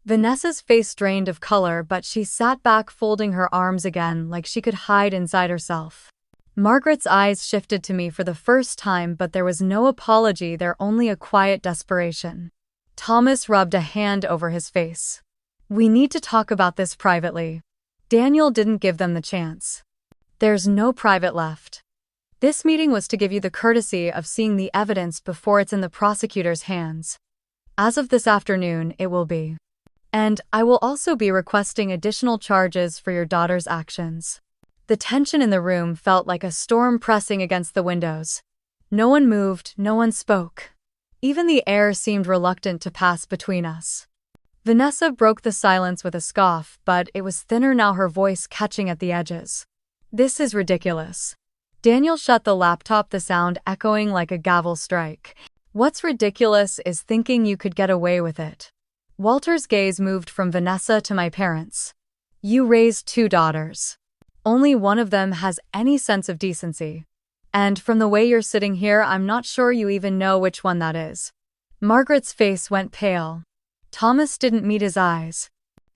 [SPEAKER 1] Vanessa's face drained of color, but she sat back folding her arms again like she could hide inside herself. Margaret's eyes shifted to me for the first time, but there was no apology there, only a quiet desperation. Thomas rubbed a hand over his face. "We need to talk about this privately." Daniel didn't give them the chance. "There's no private left. This meeting was to give you the courtesy of seeing the evidence before it's in the prosecutor's hands. As of this afternoon, it will be. And I will also be requesting additional charges for your daughter's actions." The tension in the room felt like a storm pressing against the windows. No one moved, no one spoke. Even the air seemed reluctant to pass between us. Vanessa broke the silence with a scoff, but it was thinner now, her voice catching at the edges. "This is ridiculous." Daniel shut the laptop, the sound echoing like a gavel strike. "What's ridiculous is thinking you could get away with it." Walter's gaze moved from Vanessa to my parents. "You raised 2 daughters. Only one of them has any sense of decency. And from the way you're sitting here, I'm not sure you even know which one that is." Margaret's face went pale. Thomas didn't meet his eyes.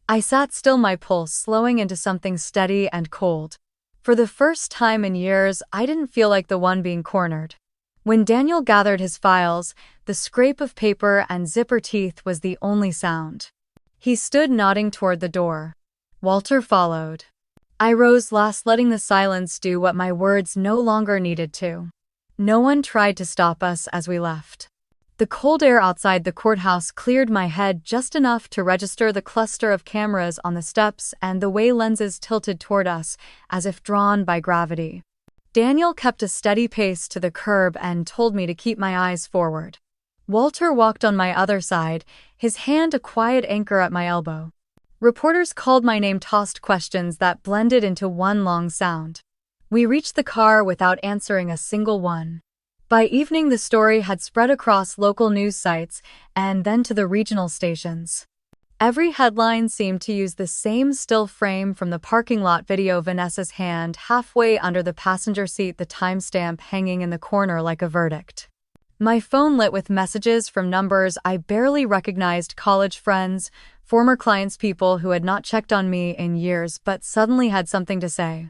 [SPEAKER 1] I sat still, my pulse slowing into something steady and cold. For the first time in years, I didn't feel like the one being cornered. When Daniel gathered his files, the scrape of paper and zipper teeth was the only sound. He stood nodding toward the door. Walter followed. I rose last, letting the silence do what my words no longer needed to. No one tried to stop us as we left. The cold air outside the courthouse cleared my head just enough to register the cluster of cameras on the steps and the way lenses tilted toward us, as if drawn by gravity. Daniel kept a steady pace to the curb and told me to keep my eyes forward. Walter walked on my other side, his hand a quiet anchor at my elbow. Reporters called my name, tossed questions that blended into one long sound. We reached the car without answering a single one. By evening, the story had spread across local news sites and then to the regional stations. Every headline seemed to use the same still frame from the parking lot video: Vanessa's hand halfway under the passenger seat, the timestamp hanging in the corner like a verdict. My phone lit with messages from numbers I barely recognized: college friends, former clients, people who had not checked on me in years but suddenly had something to say.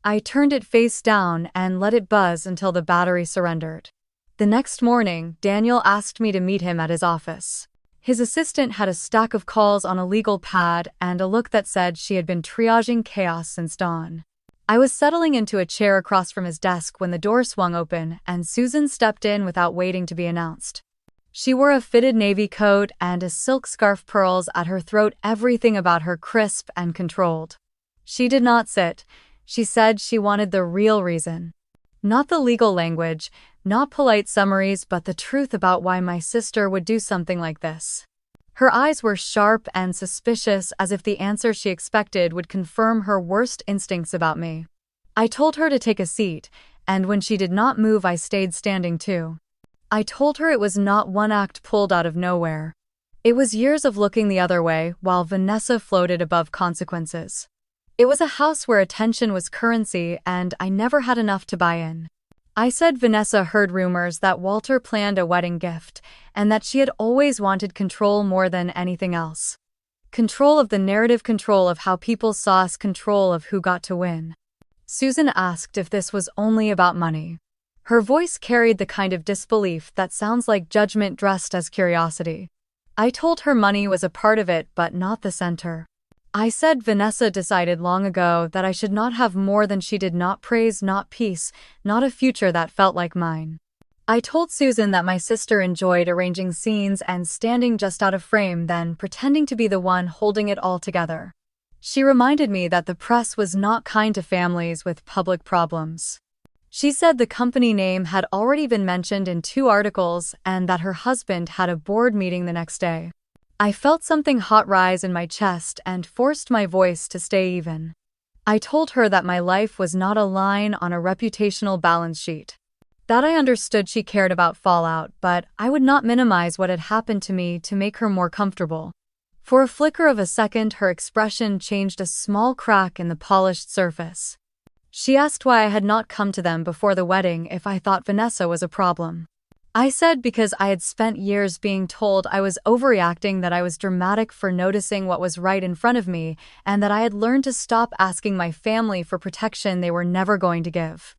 [SPEAKER 1] I turned it face down and let it buzz until the battery surrendered. The next morning, Daniel asked me to meet him at his office. His assistant had a stack of calls on a legal pad and a look that said she had been triaging chaos since dawn. I was settling into a chair across from his desk when the door swung open and Susan stepped in without waiting to be announced. She wore a fitted navy coat and a silk scarf, pearls at her throat, everything about her crisp and controlled. She did not sit. She said she wanted the real reason. Not the legal language, not polite summaries, but the truth about why my sister would do something like this. Her eyes were sharp and suspicious, as if the answer she expected would confirm her worst instincts about me. I told her to take a seat, and when she did not move, I stayed standing too. I told her it was not one act pulled out of nowhere. It was years of looking the other way while Vanessa floated above consequences. It was a house where attention was currency, and I never had enough to buy in. I said Vanessa heard rumors that Walter planned a wedding gift, and that she had always wanted control more than anything else. Control of the narrative, control of how people saw us, control of who got to win. Susan asked if this was only about money. Her voice carried the kind of disbelief that sounds like judgment dressed as curiosity. I told her money was a part of it, but not the center. I said Vanessa decided long ago that I should not have more than she did, not praise, not peace, not a future that felt like mine. I told Susan that my sister enjoyed arranging scenes and standing just out of frame, then pretending to be the one holding it all together. She reminded me that the press was not kind to families with public problems. She said the company name had already been mentioned in 2 articles and that her husband had a board meeting the next day. I felt something hot rise in my chest and forced my voice to stay even. I told her that my life was not a line on a reputational balance sheet. That I understood she cared about fallout, but I would not minimize what had happened to me to make her more comfortable. For a flicker of a second, her expression changed, a small crack in the polished surface. She asked why I had not come to them before the wedding, if I thought Vanessa was a problem. I said because I had spent years being told I was overreacting, that I was dramatic for noticing what was right in front of me, and that I had learned to stop asking my family for protection they were never going to give.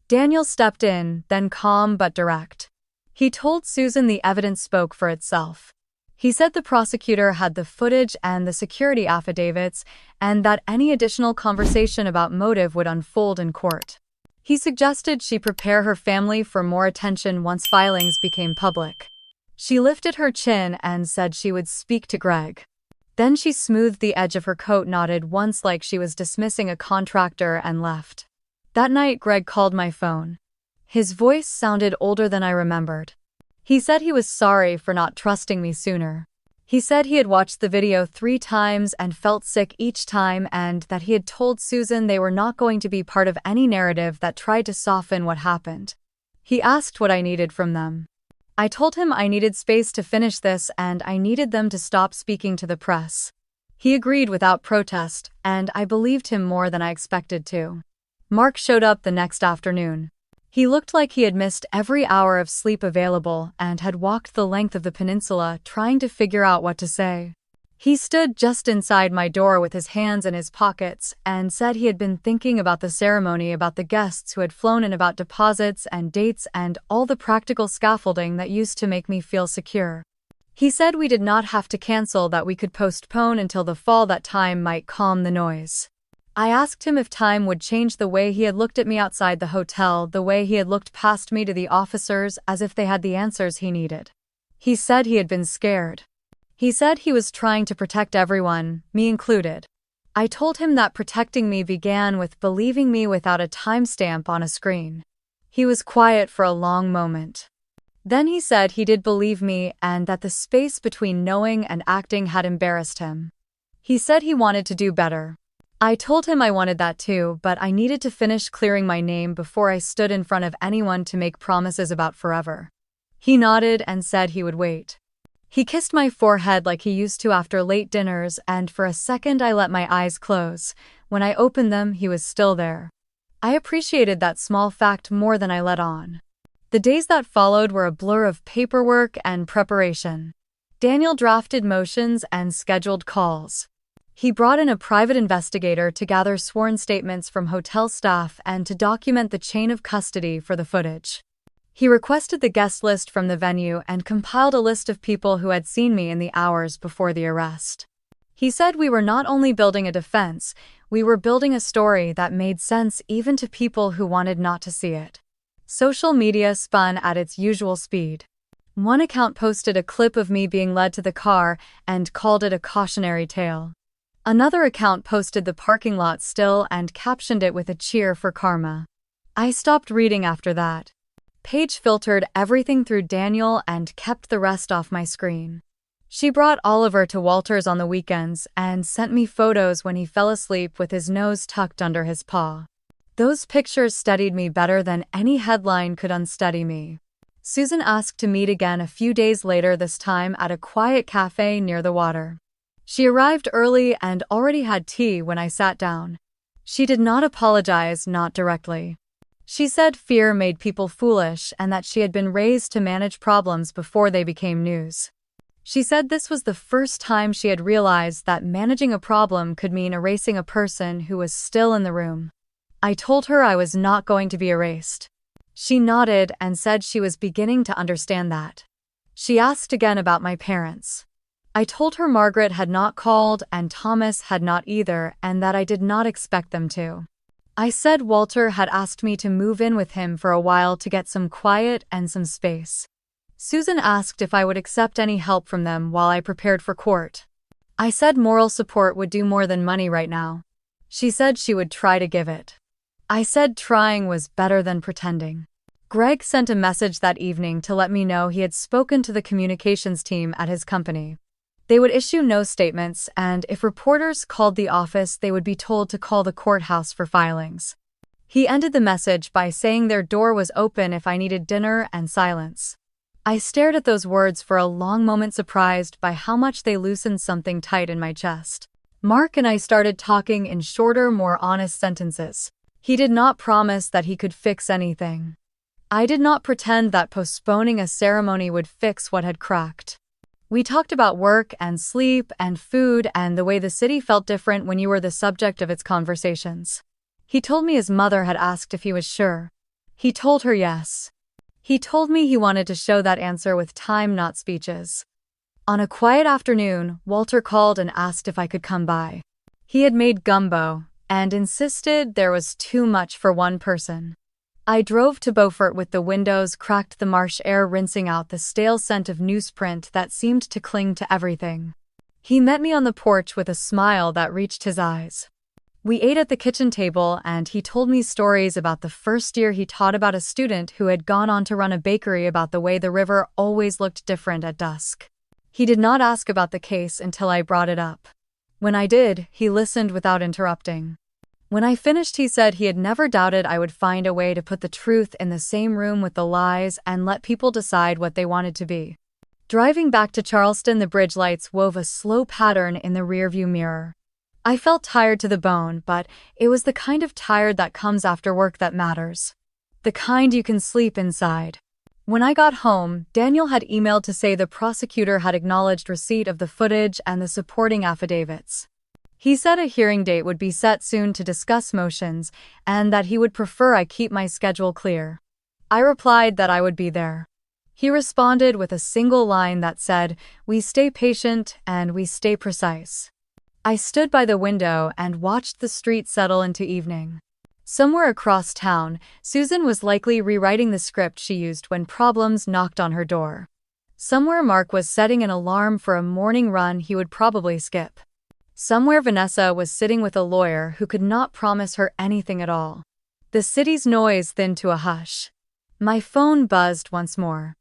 [SPEAKER 1] Daniel stepped in, then calm but direct. He told Susan the evidence spoke for itself. He said the prosecutor had the footage and the security affidavits, and that any additional conversation about motive would unfold in court. He suggested she prepare her family for more attention once filings became public. She lifted her chin and said she would speak to Greg. Then she smoothed the edge of her coat, nodded once like she was dismissing a contractor, and left. That night, Greg called my phone. His voice sounded older than I remembered. He said he was sorry for not trusting me sooner. He said he had watched the video 3 times and felt sick each time, and that he had told Susan they were not going to be part of any narrative that tried to soften what happened. He asked what I needed from them. I told him I needed space to finish this and I needed them to stop speaking to the press. He agreed without protest, and I believed him more than I expected to. Mark showed up the next afternoon. He looked like he had missed every hour of sleep available and had walked the length of the peninsula trying to figure out what to say. He stood just inside my door with his hands in his pockets and said he had been thinking about the ceremony, about the guests who had flown in, about deposits and dates and all the practical scaffolding that used to make me feel secure. He said we did not have to cancel, that we could postpone until the fall, that time might calm the noise. I asked him if time would change the way he had looked at me outside the hotel, the way he had looked past me to the officers as if they had the answers he needed. He said he had been scared. He said he was trying to protect everyone, me included. I told him that protecting me began with believing me without a timestamp on a screen. He was quiet for a long moment. Then he said he did believe me and that the space between knowing and acting had embarrassed him. He said he wanted to do better. I told him I wanted that too, but I needed to finish clearing my name before I stood in front of anyone to make promises about forever. He nodded and said he would wait. He kissed my forehead like he used to after late dinners, and for a second I let my eyes close. When I opened them, he was still there. I appreciated that small fact more than I let on. The days that followed were a blur of paperwork and preparation. Daniel drafted motions and scheduled calls. He brought in a private investigator to gather sworn statements from hotel staff and to document the chain of custody for the footage. He requested the guest list from the venue and compiled a list of people who had seen me in the hours before the arrest. He said we were not only building a defense, we were building a story that made sense even to people who wanted not to see it. Social media spun at its usual speed. One account posted a clip of me being led to the car and called it a cautionary tale. Another account posted the parking lot still and captioned it with a cheer for karma. I stopped reading after that. Paige filtered everything through Daniel and kept the rest off my screen. She brought Oliver to Walter's on the weekends and sent me photos when he fell asleep with his nose tucked under his paw. Those pictures steadied me better than any headline could unsteady me. Susan asked to meet again a few days later, this time at a quiet cafe near the water. She arrived early and already had tea when I sat down. She did not apologize, not directly. She said fear made people foolish and that she had been raised to manage problems before they became news. She said this was the first time she had realized that managing a problem could mean erasing a person who was still in the room. I told her I was not going to be erased. She nodded and said she was beginning to understand that. She asked again about my parents. I told her Margaret had not called and Thomas had not either, and that I did not expect them to. I said Walter had asked me to move in with him for a while to get some quiet and some space. Susan asked if I would accept any help from them while I prepared for court. I said moral support would do more than money right now. She said she would try to give it. I said trying was better than pretending. Greg sent a message that evening to let me know he had spoken to the communications team at his company. They would issue no statements, and if reporters called the office, they would be told to call the courthouse for filings. He ended the message by saying their door was open if I needed dinner, and silence. I stared at those words for a long moment, surprised by how much they loosened something tight in my chest. Mark and I started talking in shorter, more honest sentences. He did not promise that he could fix anything. I did not pretend that postponing a ceremony would fix what had cracked. We talked about work and sleep and food and the way the city felt different when you were the subject of its conversations. He told me his mother had asked if he was sure. He told her yes. He told me he wanted to show that answer with time, not speeches. On a quiet afternoon, Walter called and asked if I could come by. He had made gumbo and insisted there was too much for one person. I drove to Beaufort with the windows cracked, the marsh air rinsing out the stale scent of newsprint that seemed to cling to everything. He met me on the porch with a smile that reached his eyes. We ate at the kitchen table and he told me stories about the first year he taught about a student who had gone on to run a bakery, about the way the river always looked different at dusk. He did not ask about the case until I brought it up. When I did, he listened without interrupting. When I finished, he said he had never doubted I would find a way to put the truth in the same room with the lies and let people decide what they wanted to be. Driving back to Charleston, the bridge lights wove a slow pattern in the rearview mirror. I felt tired to the bone, but it was the kind of tired that comes after work that matters. The kind you can sleep inside. When I got home, Daniel had emailed to say the prosecutor had acknowledged receipt of the footage and the supporting affidavits. He said a hearing date would be set soon to discuss motions and that he would prefer I keep my schedule clear. I replied that I would be there. He responded with a single line that said, "We stay patient and we stay precise." I stood by the window and watched the street settle into evening. Somewhere across town, Susan was likely rewriting the script she used when problems knocked on her door. Somewhere Mark was setting an alarm for a morning run he would probably skip. Somewhere Vanessa was sitting with a lawyer who could not promise her anything at all. The city's noise thinned to a hush. My phone buzzed once more.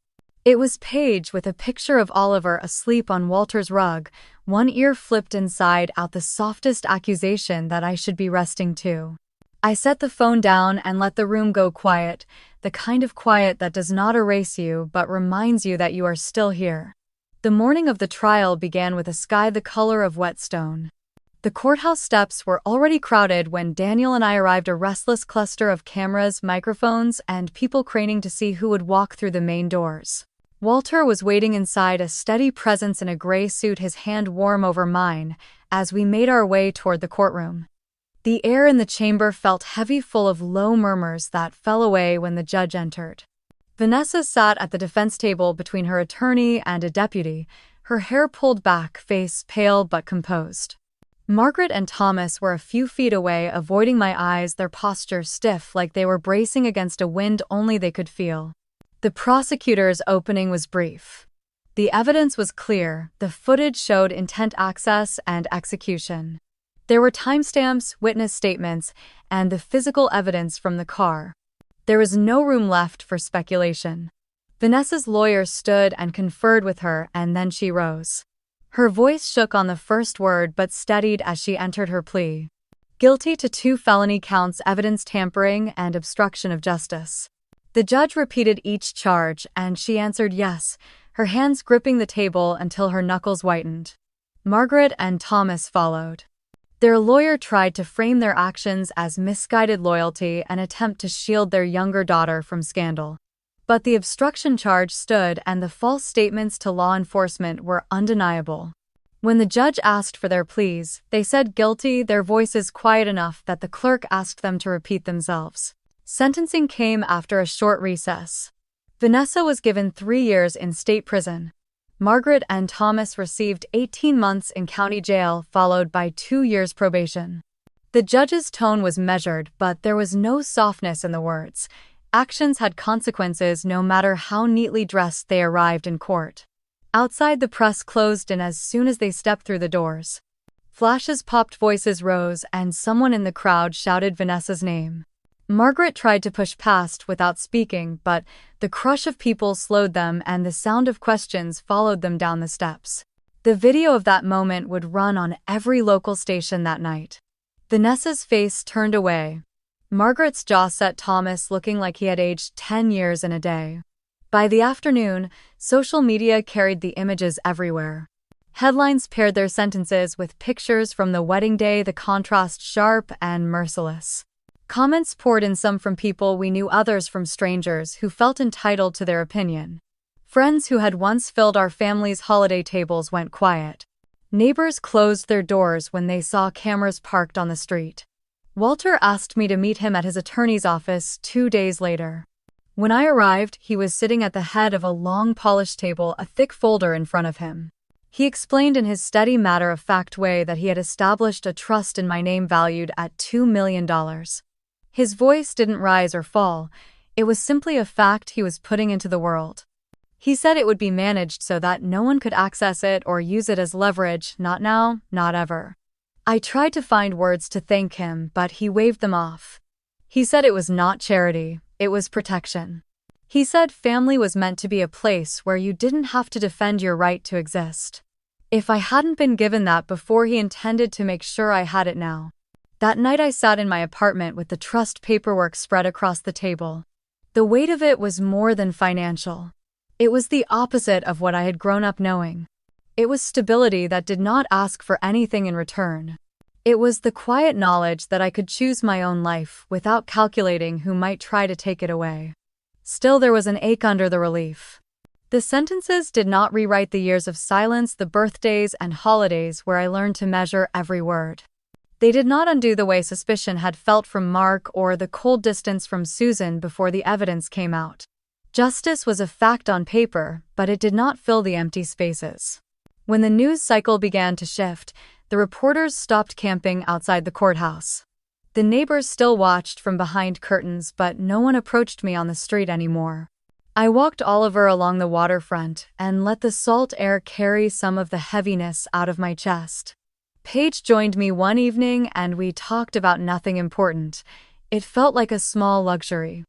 [SPEAKER 1] It was Paige with a picture of Oliver asleep on Walter's rug, one ear flipped inside out, the softest accusation that I should be resting too. I set the phone down and let the room go quiet, the kind of quiet that does not erase you but reminds you that you are still here. The morning of the trial began with a sky the color of whetstone. The courthouse steps were already crowded when Daniel and I arrived, a restless cluster of cameras, microphones, and people craning to see who would walk through the main doors. Walter was waiting inside, a steady presence in a gray suit, his hand warm over mine, as we made our way toward the courtroom. The air in the chamber felt heavy, full of low murmurs that fell away when the judge entered. Vanessa sat at the defense table between her attorney and a deputy, her hair pulled back, face pale but composed. Margaret and Thomas were a few feet away, avoiding my eyes, their posture stiff like they were bracing against a wind only they could feel. The prosecutor's opening was brief. The evidence was clear, the footage showed intent, access, and execution. There were timestamps, witness statements, and the physical evidence from the car. There was no room left for speculation. Vanessa's lawyer stood and conferred with her, and then she rose. Her voice shook on the first word but steadied as she entered her plea. Guilty to 2 felony counts, evidence tampering and obstruction of justice. The judge repeated each charge, and she answered yes, her hands gripping the table until her knuckles whitened. Margaret and Thomas followed. Their lawyer tried to frame their actions as misguided loyalty, an attempt to shield their younger daughter from scandal. But the obstruction charge stood, and the false statements to law enforcement were undeniable. When the judge asked for their pleas, they said guilty, their voices quiet enough that the clerk asked them to repeat themselves. Sentencing came after a short recess. Vanessa was given 3 years in state prison. Margaret and Thomas received 18 months in county jail, followed by 2 years probation. The judge's tone was measured, but there was no softness in the words. Actions had consequences no matter how neatly dressed they arrived in court. Outside, the press closed in as soon as they stepped through the doors. Flashes popped, voices rose, and someone in the crowd shouted Vanessa's name. Margaret tried to push past without speaking, but the crush of people slowed them and the sound of questions followed them down the steps. The video of that moment would run on every local station that night. Vanessa's face turned away. Margaret's jaw set, Thomas looking like he had aged 10 years in a day. By the afternoon, social media carried the images everywhere. Headlines paired their sentences with pictures from the wedding day, the contrast sharp and merciless. Comments poured in, some from people we knew, others from strangers who felt entitled to their opinion. Friends who had once filled our family's holiday tables went quiet. Neighbors closed their doors when they saw cameras parked on the street. Walter asked me to meet him at his attorney's office 2 days later. When I arrived, he was sitting at the head of a long polished table, a thick folder in front of him. He explained in his steady, matter-of-fact way that he had established a trust in my name valued at $2 million. His voice didn't rise or fall. It was simply a fact he was putting into the world. He said it would be managed so that no one could access it or use it as leverage, not now, not ever. I tried to find words to thank him, but he waved them off. He said it was not charity, it was protection. He said family was meant to be a place where you didn't have to defend your right to exist. If I hadn't been given that before, he intended to make sure I had it now. That night I sat in my apartment with the trust paperwork spread across the table. The weight of it was more than financial. It was the opposite of what I had grown up knowing. It was stability that did not ask for anything in return. It was the quiet knowledge that I could choose my own life without calculating who might try to take it away. Still, there was an ache under the relief. The sentences did not rewrite the years of silence, the birthdays and holidays where I learned to measure every word. They did not undo the way suspicion had felt from Mark or the cold distance from Susan before the evidence came out. Justice was a fact on paper, but it did not fill the empty spaces. When the news cycle began to shift, the reporters stopped camping outside the courthouse. The neighbors still watched from behind curtains, but no one approached me on the street anymore. I walked Oliver along the waterfront and let the salt air carry some of the heaviness out of my chest. Paige joined me one evening and we talked about nothing important. It felt like a small luxury.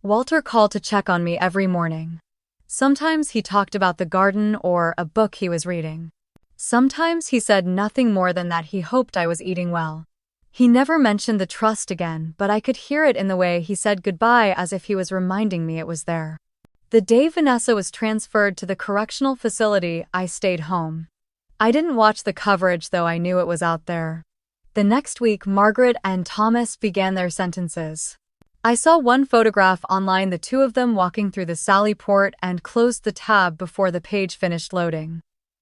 [SPEAKER 1] Walter called to check on me every morning. Sometimes he talked about the garden or a book he was reading. Sometimes he said nothing more than that he hoped I was eating well. He never mentioned the trust again, but I could hear it in the way he said goodbye, as if he was reminding me it was there. The day Vanessa was transferred to the correctional facility, I stayed home. I didn't watch the coverage, though I knew it was out there. The next week, Margaret and Thomas began their sentences. I saw one photograph online, the two of them walking through the Sally Port, and closed the tab before the page finished loading.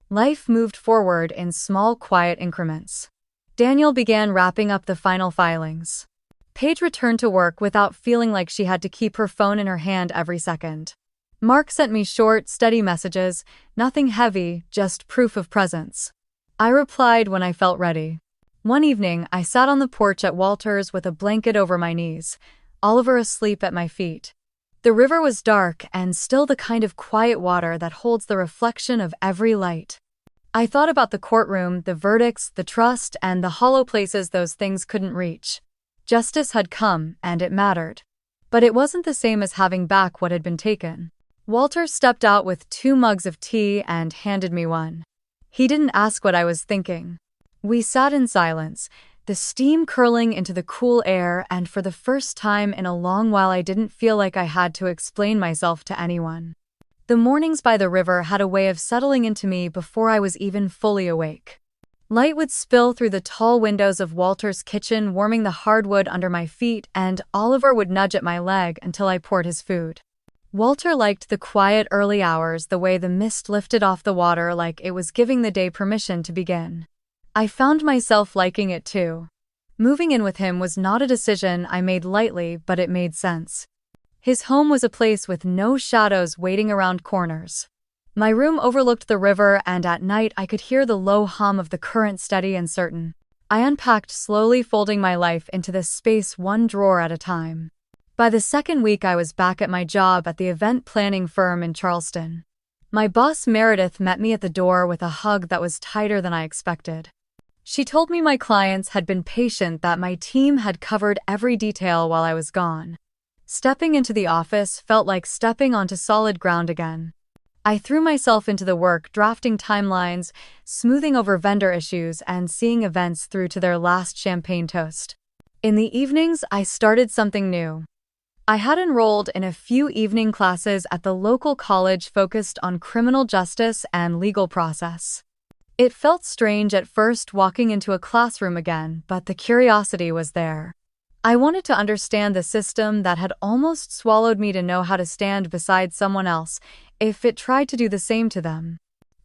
[SPEAKER 1] Life moved forward in small, quiet increments. Daniel began wrapping up the final filings. Paige returned to work without feeling like she had to keep her phone in her hand every second. Mark sent me short, steady messages, nothing heavy, just proof of presence. I replied when I felt ready. One evening, I sat on the porch at Walter's with a blanket over my knees, Oliver asleep at my feet. The river was dark and still, the kind of quiet water that holds the reflection of every light. I thought about the courtroom, the verdicts, the trust, and the hollow places those things couldn't reach. Justice had come, and it mattered. But it wasn't the same as having back what had been taken. Walter stepped out with 2 mugs of tea and handed me one. He didn't ask what I was thinking. We sat in silence, the steam curling into the cool air, and for the first time in a long while I didn't feel like I had to explain myself to anyone. The mornings by the river had a way of settling into me before I was even fully awake. Light would spill through the tall windows of Walter's kitchen, warming the hardwood under my feet, and Oliver would nudge at my leg until I poured his food. Walter liked the quiet early hours, the way the mist lifted off the water like it was giving the day permission to begin. I found myself liking it too. Moving in with him was not a decision I made lightly, but it made sense. His home was a place with no shadows waiting around corners. My room overlooked the river, and at night I could hear the low hum of the current, steady and certain. I unpacked slowly, folding my life into this space one drawer at a time. By the second week, I was back at my job at the event planning firm in Charleston. My boss Meredith met me at the door with a hug that was tighter than I expected. She told me my clients had been patient, that my team had covered every detail while I was gone. Stepping into the office felt like stepping onto solid ground again. I threw myself into the work, drafting timelines, smoothing over vendor issues, and seeing events through to their last champagne toast. In the evenings, I started something new. I had enrolled in a few evening classes at the local college focused on criminal justice and legal process. It felt strange at first walking into a classroom again, but the curiosity was there. I wanted to understand the system that had almost swallowed me to know how to stand beside someone else if it tried to do the same to them.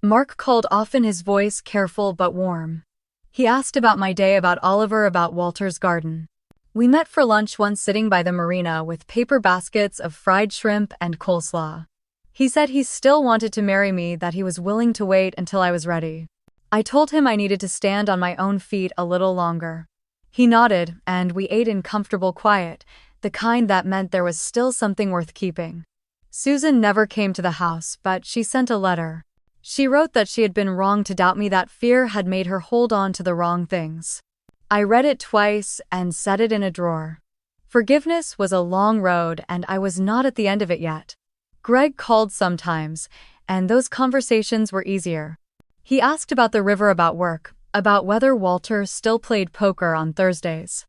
[SPEAKER 1] Mark called, often his voice careful but warm. He asked about my day, about Oliver, about Walter's garden. We met for lunch once, sitting by the marina with paper baskets of fried shrimp and coleslaw. He said he still wanted to marry me, that he was willing to wait until I was ready. I told him I needed to stand on my own feet a little longer. He nodded, and we ate in comfortable quiet, the kind that meant there was still something worth keeping. Susan never came to the house, but she sent a letter. She wrote that she had been wrong to doubt me, that fear had made her hold on to the wrong things. I read it twice and set it in a drawer. Forgiveness was a long road, and I was not at the end of it yet. Greg called sometimes, and those conversations were easier. He asked about the river, about work, about whether Walter still played poker on Thursdays.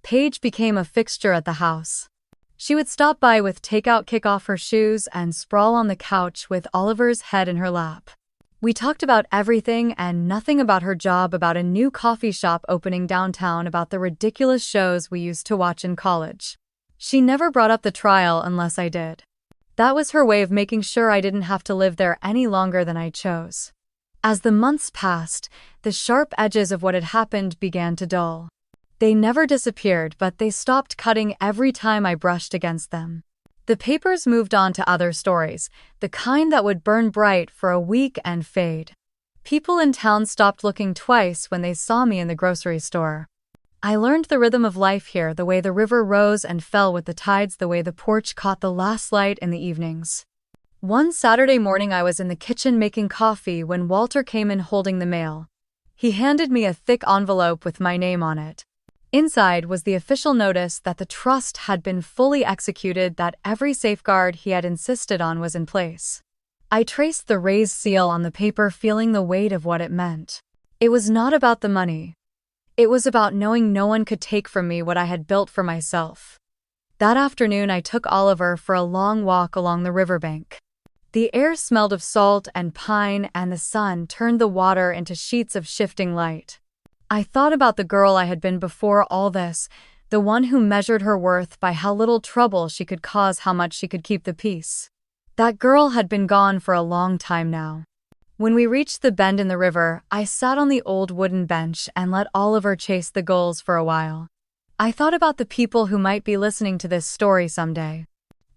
[SPEAKER 1] Paige became a fixture at the house. She would stop by with takeout, kick off her shoes, and sprawl on the couch with Oliver's head in her lap. We talked about everything and nothing, about her job, about a new coffee shop opening downtown, about the ridiculous shows we used to watch in college. She never brought up the trial unless I did. That was her way of making sure I didn't have to live there any longer than I chose. As the months passed, the sharp edges of what had happened began to dull. They never disappeared, but they stopped cutting every time I brushed against them. The papers moved on to other stories, the kind that would burn bright for a week and fade. People in town stopped looking twice when they saw me in the grocery store. I learned the rhythm of life here, the way the river rose and fell with the tides, the way the porch caught the last light in the evenings. One Saturday morning I was in the kitchen making coffee when Walter came in holding the mail. He handed me a thick envelope with my name on it. Inside was the official notice that the trust had been fully executed, that every safeguard he had insisted on was in place. I traced the raised seal on the paper, feeling the weight of what it meant. It was not about the money. It was about knowing no one could take from me what I had built for myself. That afternoon I took Oliver for a long walk along the riverbank. The air smelled of salt and pine, and the sun turned the water into sheets of shifting light. I thought about the girl I had been before all this, the one who measured her worth by how little trouble she could cause, how much she could keep the peace. That girl had been gone for a long time now. When we reached the bend in the river, I sat on the old wooden bench and let Oliver chase the gulls for a while. I thought about the people who might be listening to this story someday.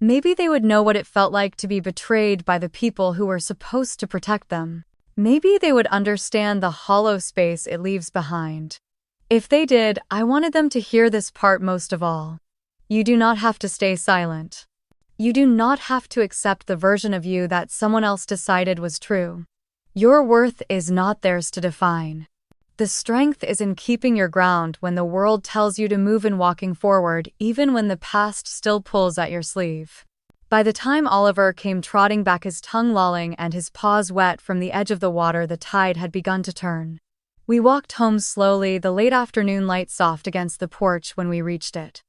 [SPEAKER 1] Maybe they would know what it felt like to be betrayed by the people who were supposed to protect them. Maybe they would understand the hollow space it leaves behind. If they did, I wanted them to hear this part most of all. You do not have to stay silent. You do not have to accept the version of you that someone else decided was true. Your worth is not theirs to define. The strength is in keeping your ground when the world tells you to move, and walking forward even when the past still pulls at your sleeve. By the time Oliver came trotting back, his tongue lolling and his paws wet from the edge of the water, the tide had begun to turn. We walked home slowly, the late afternoon light soft against the porch when we reached it.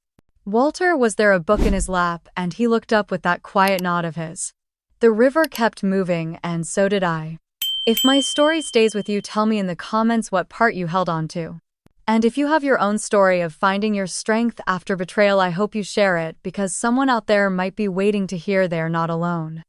[SPEAKER 1] Walter was there, a book in his lap, and he looked up with that quiet nod of his. The river kept moving, and so did I. If my story stays with you, tell me in the comments what part you held on to. And if you have your own story of finding your strength after betrayal, I hope you share it, because someone out there might be waiting to hear they're not alone.